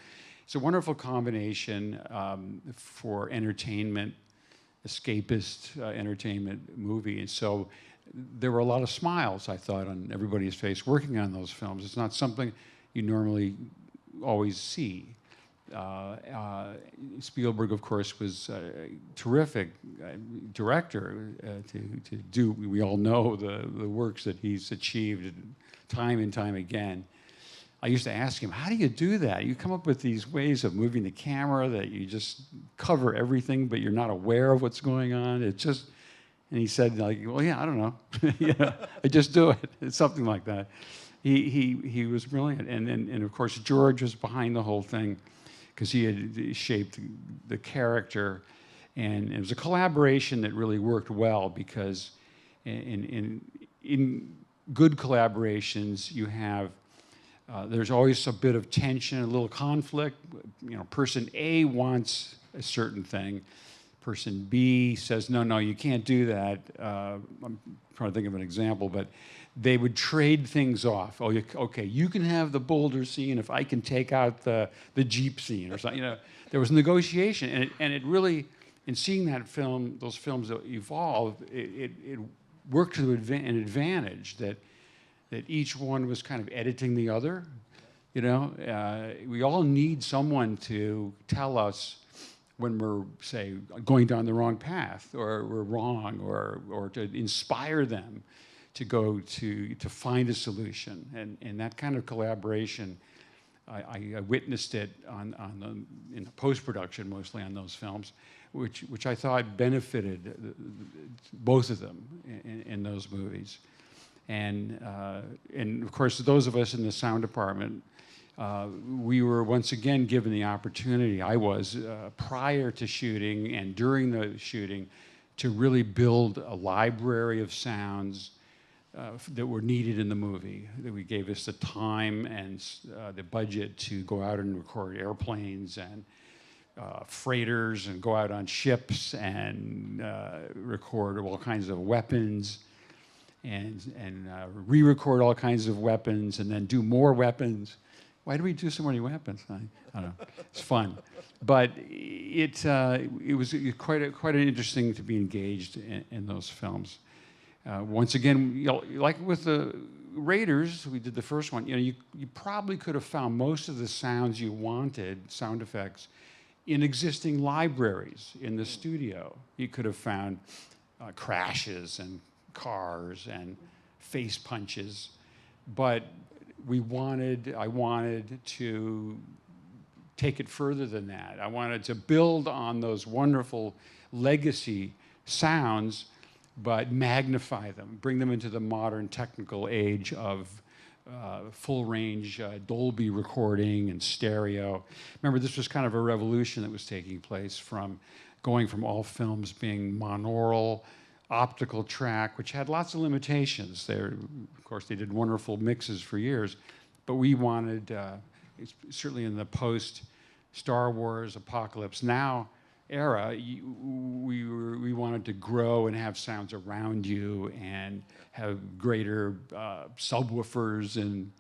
it's a wonderful combination for entertainment, escapist entertainment movie. And so there were a lot of smiles, I thought, on everybody's face working on those films. It's not something you normally always see. Spielberg, of course, was a terrific director to do. We all know the works that he's achieved time and time again. I used to ask him, how do you do that? You come up with these ways of moving the camera that you just cover everything, but you're not aware of what's going on. It's just, and he said, like, well, yeah, I don't know. I just do it. It's something like that. He was brilliant. And of course, George was behind the whole thing because he had shaped the character. And it was a collaboration that really worked well because in good collaborations, you have there's always a bit of tension, a little conflict. You know, person A wants a certain thing. Person B says, no, you can't do that. I'm trying to think of an example, but they would trade things off. Oh, okay, you can have the boulder scene if I can take out the Jeep scene or something. You know, there was negotiation, and it really, in seeing that film, those films that evolve, it worked to an advantage that each one was kind of editing the other. You know, we all need someone to tell us when we're, say, going down the wrong path, or we're wrong, or to inspire them to go to find a solution. And that kind of collaboration, I witnessed it in the post-production, mostly on those films, which I thought benefited both of them in those movies. And of course, those of us in the sound department, we were once again given the opportunity, I was, prior to shooting and during the shooting, to really build a library of sounds that were needed in the movie. That we gave us the time and the budget to go out and record airplanes and freighters and go out on ships and record all kinds of weapons and re-record all kinds of weapons and then do more weapons. Why do we do so many weapons? I don't know. It's fun. But it was quite interesting to be engaged in those films. Once again, you know, like with the Raiders, we did the first one, you know, you probably could have found most of the sounds you wanted, sound effects, in existing libraries in the studio. You could have found crashes and cars and face punches, but I wanted to take it further than that. I wanted to build on those wonderful legacy sounds, but magnify them, bring them into the modern technical age of full range Dolby recording and stereo. Remember, this was kind of a revolution that was taking place from going from all films being monaural, optical track, which had lots of limitations. Of course, they did wonderful mixes for years, but we wanted, certainly in the post-Star Wars Apocalypse Now era, we wanted to grow and have sounds around you and have greater subwoofers, and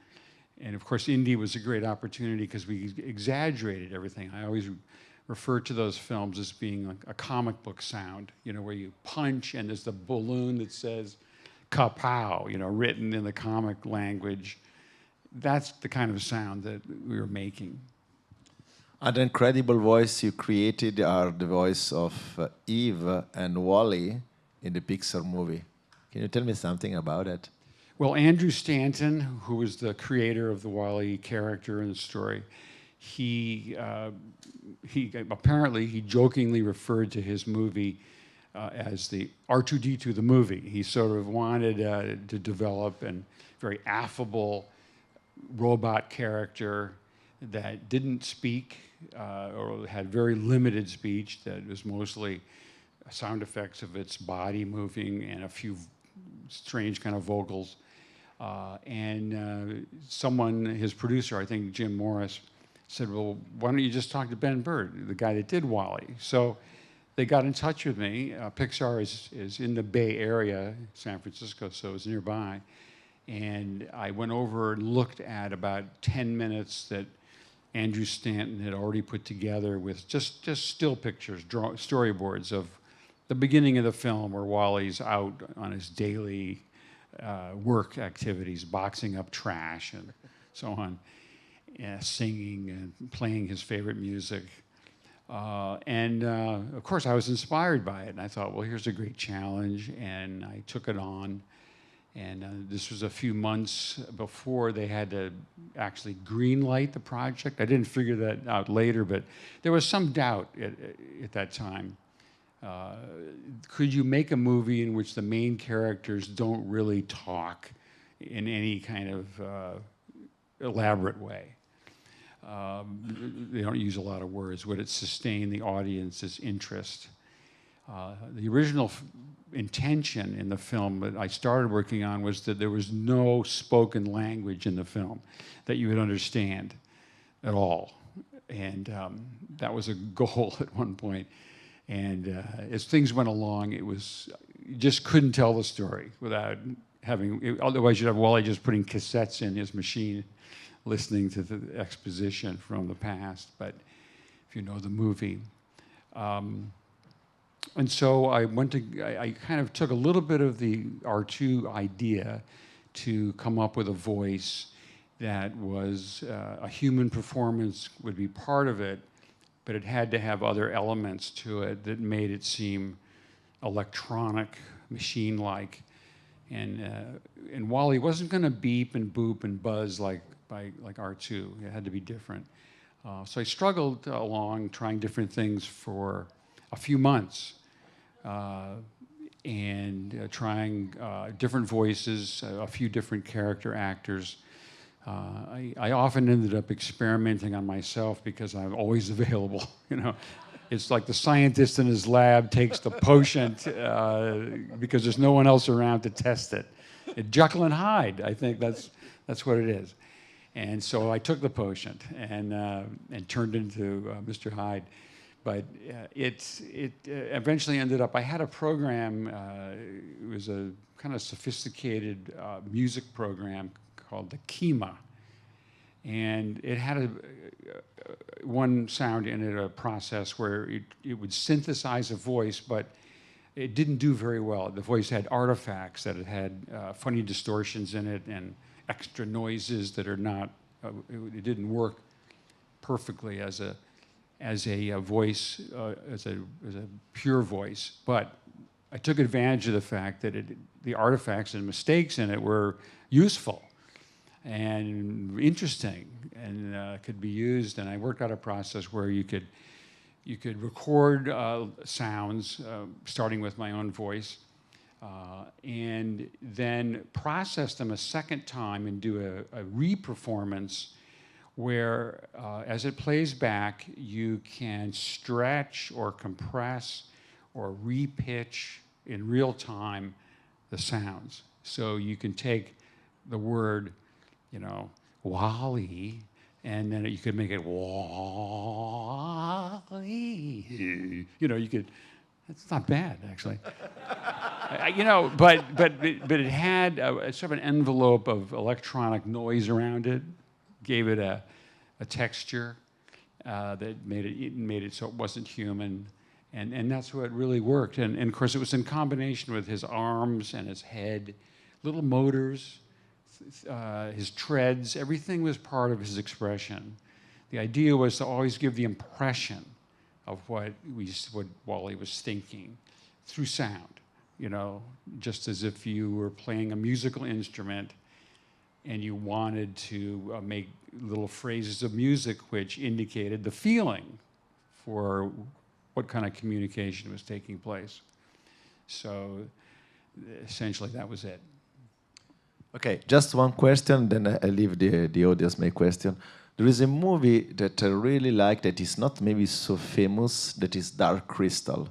of course, indie was a great opportunity because we exaggerated everything. I always refer to those films as being like a comic book sound, you know, where you punch and there's the balloon that says kapow, you know, written in the comic language. That's the kind of sound that we were making. An incredible voice you created are the voice of Eve and Wally in the Pixar movie. Can you tell me something about it? Well, Andrew Stanton, who was the creator of the Wally character in the story, he apparently jokingly referred to his movie as the R2-D2 the movie. He sort of wanted to develop a very affable robot character that didn't speak or had very limited speech, that was mostly sound effects of its body moving and a few strange kind of vocals. Someone, his producer, I think Jim Morris, said, well, why don't you just talk to Ben Burtt, the guy that did Wall-E? So they got in touch with me. Pixar is in the Bay Area, San Francisco, so it's nearby. And I went over and looked at about 10 minutes that Andrew Stanton had already put together with just still pictures, storyboards of the beginning of the film where Wall-E's out on his daily work activities, boxing up trash and so on. Singing and playing his favorite music. Of course, I was inspired by it. And I thought, well, here's a great challenge. And I took it on. And this was a few months before they had to actually green light the project. I didn't figure that out later, but there was some doubt at that time. Could you make a movie in which the main characters don't really talk in any kind of elaborate way? They don't use a lot of words. Would it sustain the audience's interest? The original intention in the film that I started working on was that there was no spoken language in the film that you would understand at all. And that was a goal at one point. And as things went along, you just couldn't tell the story without having, otherwise you'd have Wally just putting cassettes in his machine, listening to the exposition from the past, but if you know the movie. And so I kind of took a little bit of the R2 idea to come up with a voice that was a human performance would be part of it, but it had to have other elements to it that made it seem electronic, machine-like. And Wally wasn't going to beep and boop and buzz like R2. It had to be different. So I struggled along trying different things for a few months and trying different voices, a few different character actors. I often ended up experimenting on myself because I'm always available. You know, it's like the scientist in his lab takes the potion because there's no one else around to test it. Jekyll and Hyde, I think that's what it is. And so I took the potion and turned into Mr. Hyde. But it eventually ended up, I had a program, it was a kind of sophisticated music program called the Kima. And it had one sound in it, a process where it would synthesize a voice, but it didn't do very well. The voice had artifacts that it had funny distortions in it and extra noises that are not, it didn't work perfectly as a voice, as a pure voice. But I took advantage of the fact that the artifacts and mistakes in it were useful and interesting and could be used. And I worked out a process where you could record sounds, starting with my own voice, and then process them a second time and do a re-performance where, as it plays back, you can stretch or compress or re-pitch in real time the sounds. So you can take the word, you know, Wally, and then you could make it Wally. You know, you could. It's not bad, actually. You know, but it had a sort of an envelope of electronic noise around it, gave it a texture that made it so it wasn't human, and that's what really worked. And of course, it was in combination with his arms and his head, little motors, his treads. Everything was part of his expression. The idea was to always give the impression of what Wally was thinking through sound. You know, just as if you were playing a musical instrument and you wanted to make little phrases of music which indicated the feeling for what kind of communication was taking place. So essentially that was it. Okay, just one question, then I leave the audience my question. There is a movie that I really like that is not maybe so famous, that is Dark Crystal.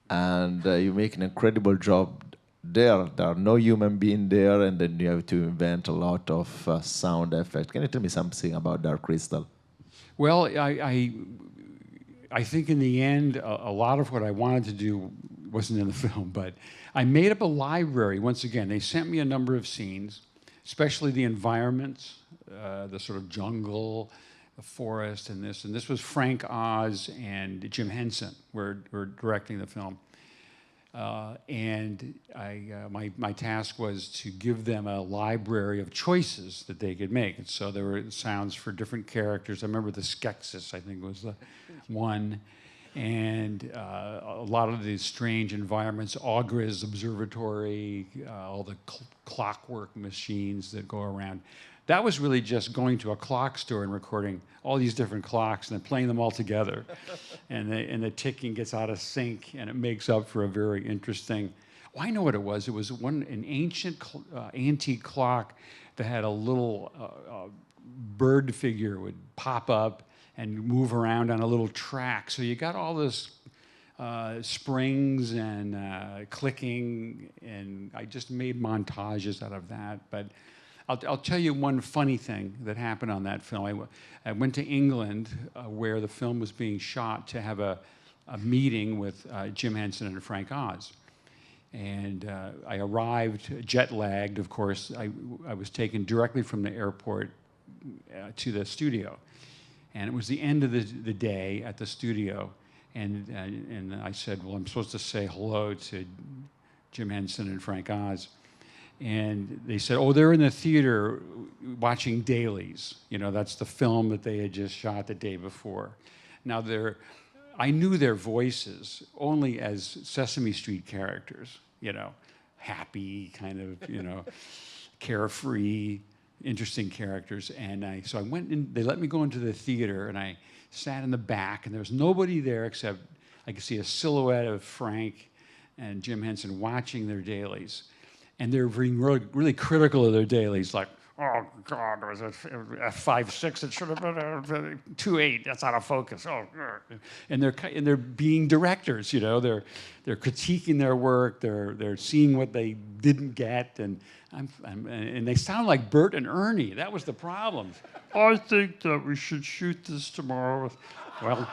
And you make an incredible job there. There are no human being there, and then you have to invent a lot of sound effects. Can you tell me something about Dark Crystal? Well, I think in the end, a lot of what I wanted to do wasn't in the film, but I made up a library. Once again, they sent me a number of scenes, especially the environments, the sort of jungle, the forest, and this. And this was Frank Oz and Jim Henson were directing the film. And my task was to give them a library of choices that they could make. And so there were sounds for different characters. I remember the Skeksis, I think, was the one. and a lot of these strange environments, Augres Observatory, all the clockwork machines that go around. That was really just going to a clock store and recording all these different clocks and then playing them all together. and the ticking gets out of sync, and it makes up for a very interesting... Oh, I know what it was. It was an ancient antique clock that had a little bird figure would pop up and move around on a little track. So you got all this springs and clicking, and I just made montages out of that. But I'll tell you one funny thing that happened on that film. I went to England where the film was being shot to have a meeting with Jim Henson and Frank Oz. And I arrived jet-lagged, of course. I was taken directly from the airport to the studio. And it was the end of the day at the studio. And I said, well, I'm supposed to say hello to Jim Henson and Frank Oz. And they said, oh, they're in the theater watching dailies. You know, that's the film that they had just shot the day before. Now, I knew their voices only as Sesame Street characters, you know, happy, kind of, you know, carefree, interesting characters. And so I went in, they let me go into the theater, and I sat in the back, and there was nobody there except I could see a silhouette of Frank and Jim Henson watching their dailies. And they're being really critical of their dailies, like, oh, God, was it a 5.6? It should have been a 2.8. That's out of focus. Oh, and they're being directors, you know. They're critiquing their work. They're seeing what they didn't get, and they sound like Burtt and Ernie. That was the problem. I think that we should shoot this tomorrow. Well,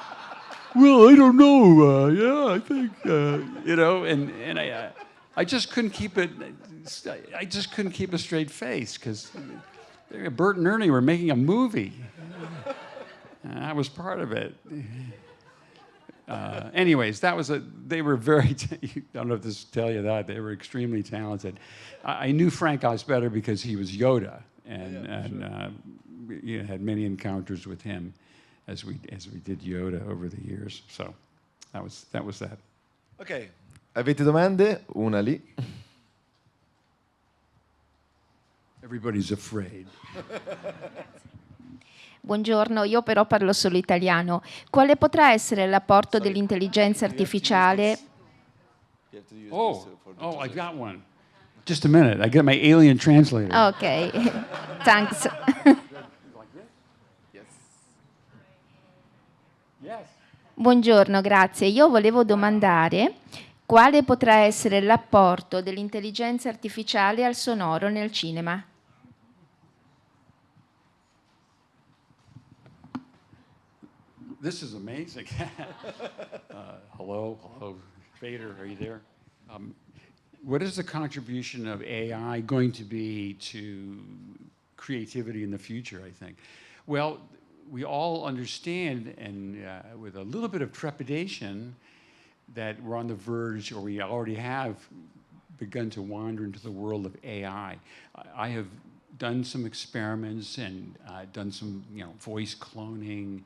I don't know. Yeah, I think you know, and I just couldn't keep it. I just couldn't keep a straight face because Burtt and Ernie were making a movie. And I was part of it. Anyways, they were very, I don't know if this tell you that, they were extremely talented. I knew Frank Oz better because he was Yoda, and you know, had many encounters with him as we did Yoda over the years. So that was that. Ok, avete domande? Una lì. Everybody's afraid. Buongiorno, io però parlo solo italiano. Quale potrà essere l'apporto dell'intelligenza artificiale? Oh, I got one. Just a minute. I got my alien translator. Ok, thanks. Buongiorno, grazie. Io volevo domandare quale potrà essere l'apporto dell'intelligenza artificiale al sonoro nel cinema? This is amazing. Hello, Vader, are you there? What is the contribution of AI going to be to creativity in the future, I think? Well, we all understand, and with a little bit of trepidation, that we're on the verge, or we already have begun to wander into the world of AI. I have done some experiments and done some, you know, voice cloning,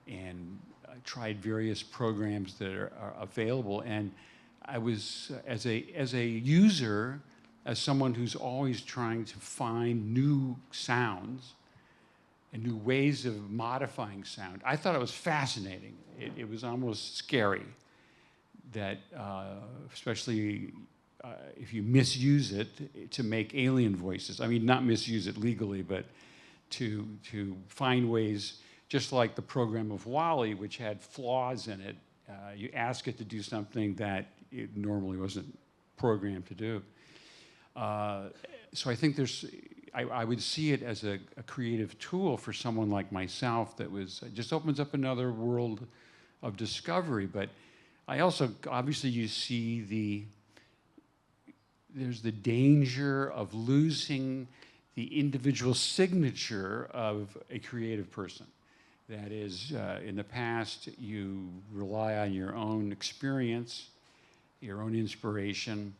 and tried various programs that are available. And I was, as a user, as someone who's always trying to find new sounds and new ways of modifying sound, I thought it was fascinating. It was almost scary that, especially if you misuse it to make alien voices. I mean, not misuse it legally, but to find ways, just like the program of WALL-E, which had flaws in it. You ask it to do something that it normally wasn't programmed to do. So I think I would see it as a creative tool for someone like myself that just opens up another world of discovery. But I also, obviously you see there's the danger of losing the individual signature of a creative person. That is, in the past, you rely on your own experience, your own inspiration,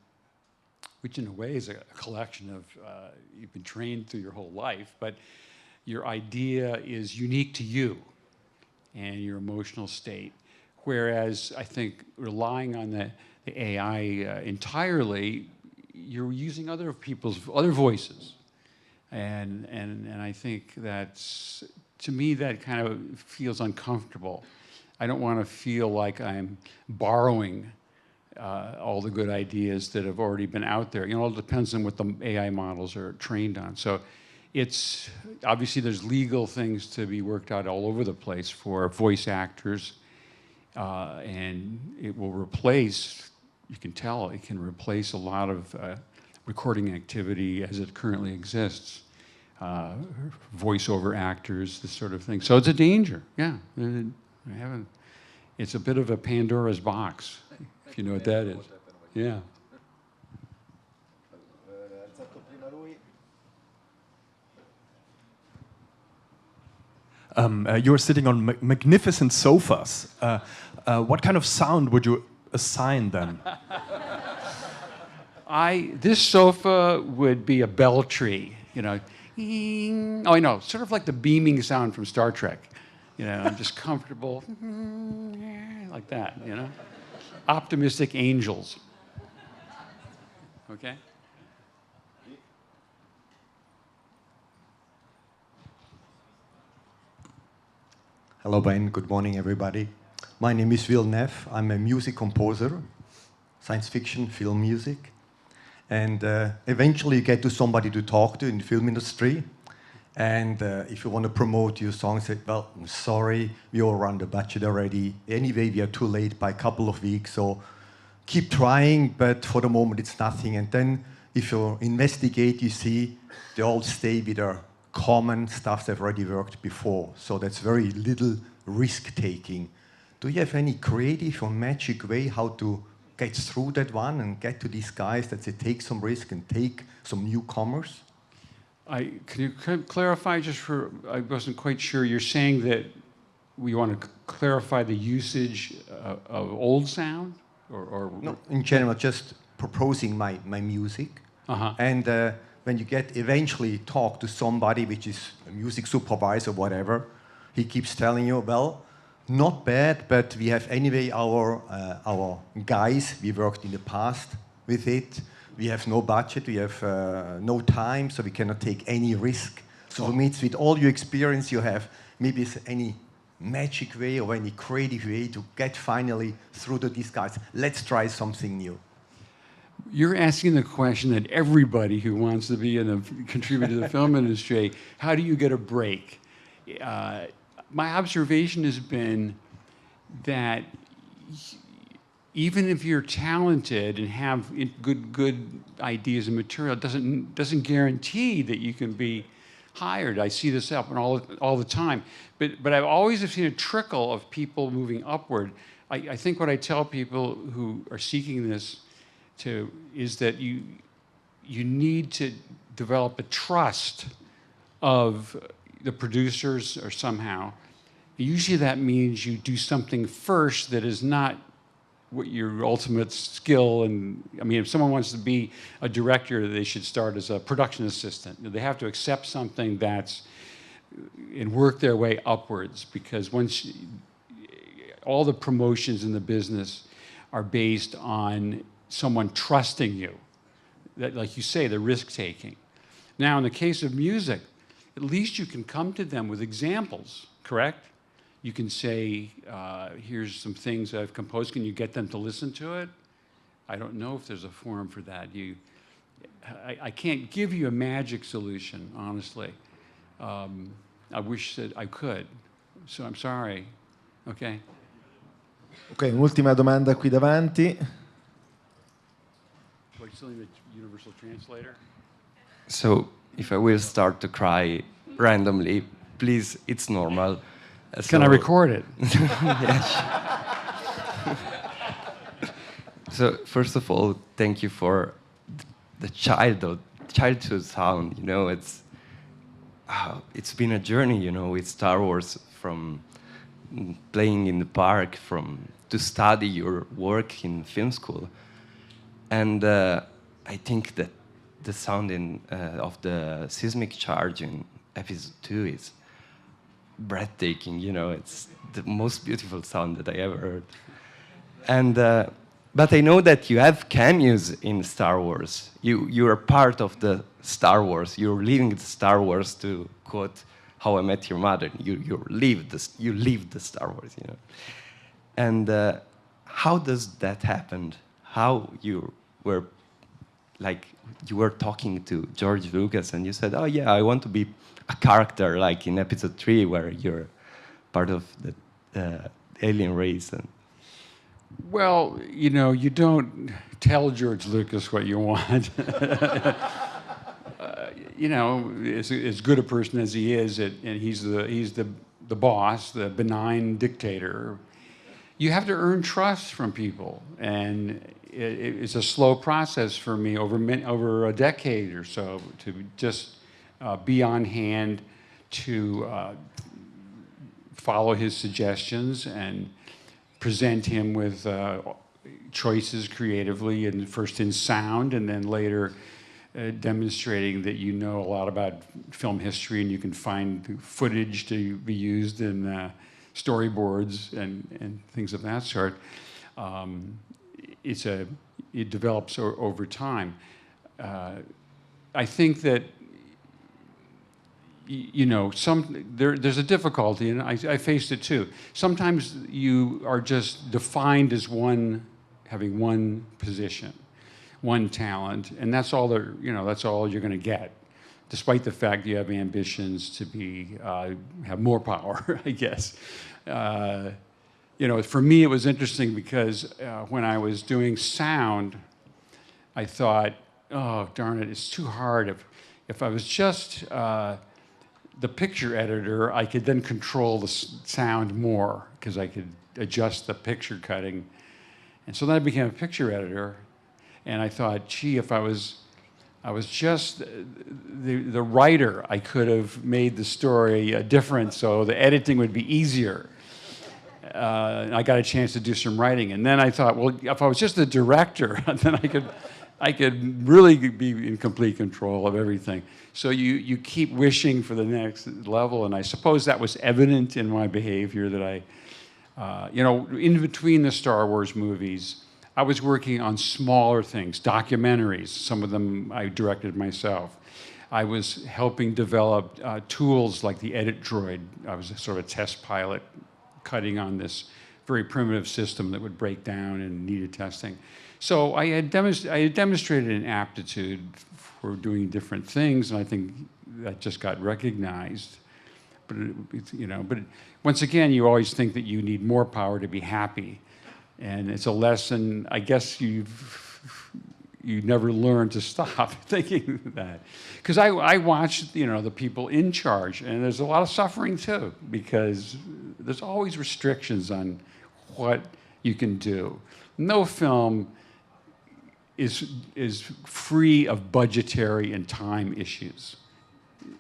which in a way is a collection of, you've been trained through your whole life, but your idea is unique to you and your emotional state. Whereas I think relying on the AI entirely, you're using other people's other voices, and I think that's, to me, that kind of feels uncomfortable. I don't want to feel like I'm borrowing all the good ideas that have already been out there. You know, it depends on what the AI models are trained on. So it's obviously there's legal things to be worked out all over the place for voice actors, and it will replace, you can tell, it can replace a lot of recording activity as it currently exists. Voiceover actors, this sort of thing. So it's a danger, yeah. It's a bit of a Pandora's box, if you know what that is. Yeah. You're sitting on magnificent sofas. What kind of sound would you assign them? This sofa would be a bell tree, you know. Oh, I know, sort of like the beaming sound from Star Trek. You know, I'm just comfortable, like that, you know. Optimistic angels. Okay? Hello, Ben. Good morning, everybody. My name is Wilhelm. I'm a music composer, science fiction, film music. And eventually you get to somebody to talk to in the film industry. And if you want to promote your song, say, well, I'm sorry, we all run the budget already. Anyway, we are too late by a couple of weeks, so keep trying, but for the moment it's nothing. And then if you investigate, you see they all stay with their common stuff that have already worked before. So that's very little risk-taking. Do you have any creative or magic way how to get through that one and get to these guys that they take some risk and take some newcomers? Can you clarify just for, I wasn't quite sure, you're saying that we want to clarify the usage of old sound? Or no, in general, just proposing my music. And when you get eventually talk to somebody, which is a music supervisor or whatever, he keeps telling you, well, not bad, but we have anyway our guys, we worked in the past with it. We have no budget, we have no time, so we cannot take any risk. So for me, it's with all your experience you have, maybe it's any magic way or any creative way to get finally through to these guys. Let's try something new. You're asking the question that everybody who wants to be contribute to the film industry, how do you get a break? My observation has been that even if you're talented and have good ideas and material, it doesn't guarantee that you can be hired. I see this happen all the time. But I've always seen a trickle of people moving upward. I think what I tell people who are seeking this is that you need to develop a trust of the producers or somehow. Usually that means you do something first that is not what your ultimate skill. And I mean, if someone wants to be a director, they should start as a production assistant. They have to accept something and work their way upwards, because all the promotions in the business are based on someone trusting you. That, like you say, the risk-taking. Now, in the case of music, at least you can come to them with examples, correct? You can say, here's some things I've composed. Can you get them to listen to it? I don't know if there's a forum for that. I can't give you a magic solution, honestly. I wish that I could. So I'm sorry. Okay? Ok, un'ultima domanda qui davanti. Like still need a universal translator? So if I will start to cry randomly, please, it's normal. Can I record it? Yes. So first of all, thank you for the childhood sound. You know, it's been a journey. You know, with Star Wars, from playing in the park, to study your work in film school, and I think that the sound of the seismic charge in episode 2 is breathtaking. You know, it's the most beautiful sound that I ever heard. And but I know that you have cameos in Star Wars. You are part of the Star Wars. You're leaving the Star Wars, to quote How I Met Your Mother. You live the Star Wars. You know. And how does that happen? How you were talking to George Lucas and you said, "Oh yeah, I want to be a character like in Episode 3, where you're part of the alien race." And Well, you know, you don't tell George Lucas what you want. You know, as good a person as he is, and he's the boss, the benign dictator, you have to earn trust from people, and it's a slow process for me over a decade or so to just be on hand to follow his suggestions and present him with choices creatively, and first in sound, and then later demonstrating that you know a lot about film history, and you can find footage to be used in storyboards and things of that sort. It develops over time. I think that you know, there's a difficulty, and I faced it too. Sometimes you are just defined as having one position, one talent, and that's all that's all you're going to get, despite the fact you have ambitions to have more power, I guess. You know, for me, it was interesting because when I was doing sound, I thought, oh, darn it, it's too hard. If I was just the picture editor, I could then control the sound more because I could adjust the picture cutting. And so then I became a picture editor, and I thought, gee, if I was just the writer, I could have made the story different so the editing would be easier. I got a chance to do some writing. And then I thought, well, if I was just the director, then I could really be in complete control of everything. So you keep wishing for the next level, and I suppose that was evident in my behavior that you know, in between the Star Wars movies, I was working on smaller things, documentaries. Some of them I directed myself. I was helping develop tools like the Edit Droid. I was sort of a test pilot cutting on this very primitive system that would break down and needed testing. So I had demonstrated an aptitude for doing different things, and I think that just got recognized. But you know, but once again, you always think that you need more power to be happy, and it's a lesson. I guess you never learn to stop thinking that, because I watched, you know, the people in charge, and there's a lot of suffering too, because there's always restrictions on what you can do. No film is free of budgetary and time issues.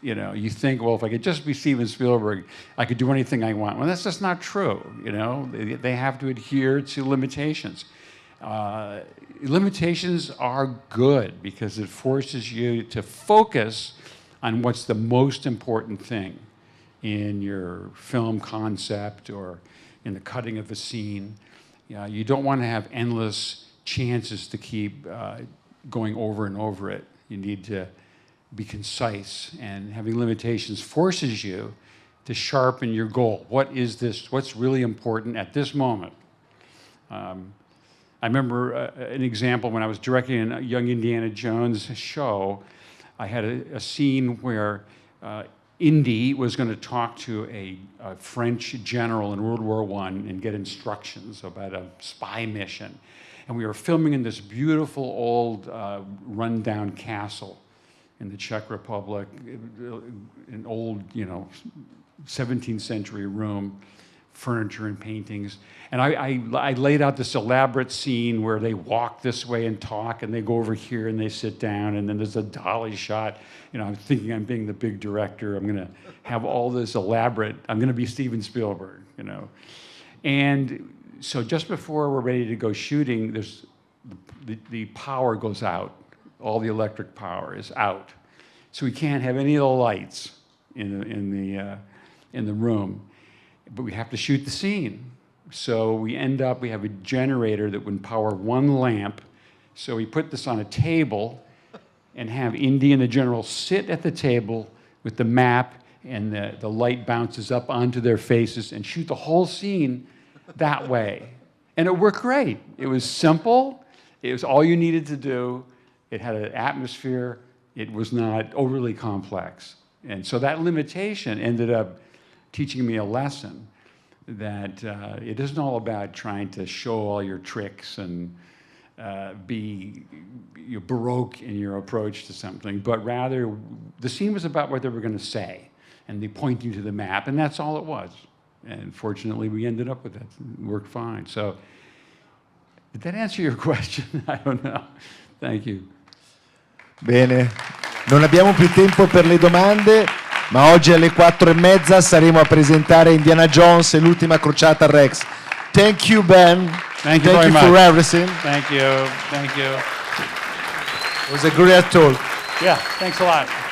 You know, you think, well, if I could just be Steven Spielberg, I could do anything I want. Well, that's just not true. You know, they have to adhere to limitations. Limitations are good because it forces you to focus on what's the most important thing in your film concept or in the cutting of a scene. You don't want to have endless chances to keep going over and over it. You need to be concise, and having limitations forces you to sharpen your goal. What is this? What's really important at this moment? I remember an example when I was directing a Young Indiana Jones show. I had a scene where Indy was going to talk to a French general in World War I and get instructions about a spy mission. And we were filming in this beautiful old rundown castle in the Czech Republic, an old, you know, 17th century room, furniture and paintings. And I laid out this elaborate scene where they walk this way and talk, and they go over here and they sit down, and then there's a dolly shot. You know, I'm thinking I'm being the big director. I'm going to have all this elaborate. I'm going to be Steven Spielberg, you know. And so just before we're ready to go shooting, there's the power goes out. All the electric power is out. So we can't have any of the lights in the in the room, but we have to shoot the scene. So we have a generator that would power one lamp. So we put this on a table and have Indy and the general sit at the table with the map, and the light bounces up onto their faces, and shoot the whole scene that way. And it worked great. It was simple. It was all you needed to do. It had an atmosphere. It was not overly complex. And so that limitation ended up teaching me a lesson that it isn't all about trying to show all your tricks and be baroque in your approach to something, but rather the scene was about what they were going to say, and they pointing to the map, and that's all it was. And fortunately, we ended up with that. It worked fine. So, did that answer your question? I don't know. Thank you. Bene, non abbiamo più tempo per le domande, ma oggi alle 4:30 saremo a presentare Indiana Jones e l'ultima crociata Rex. Thank you, Ben. Thank you very much. For everything. Thank you. Thank you. It was a great talk. Yeah, thanks a lot.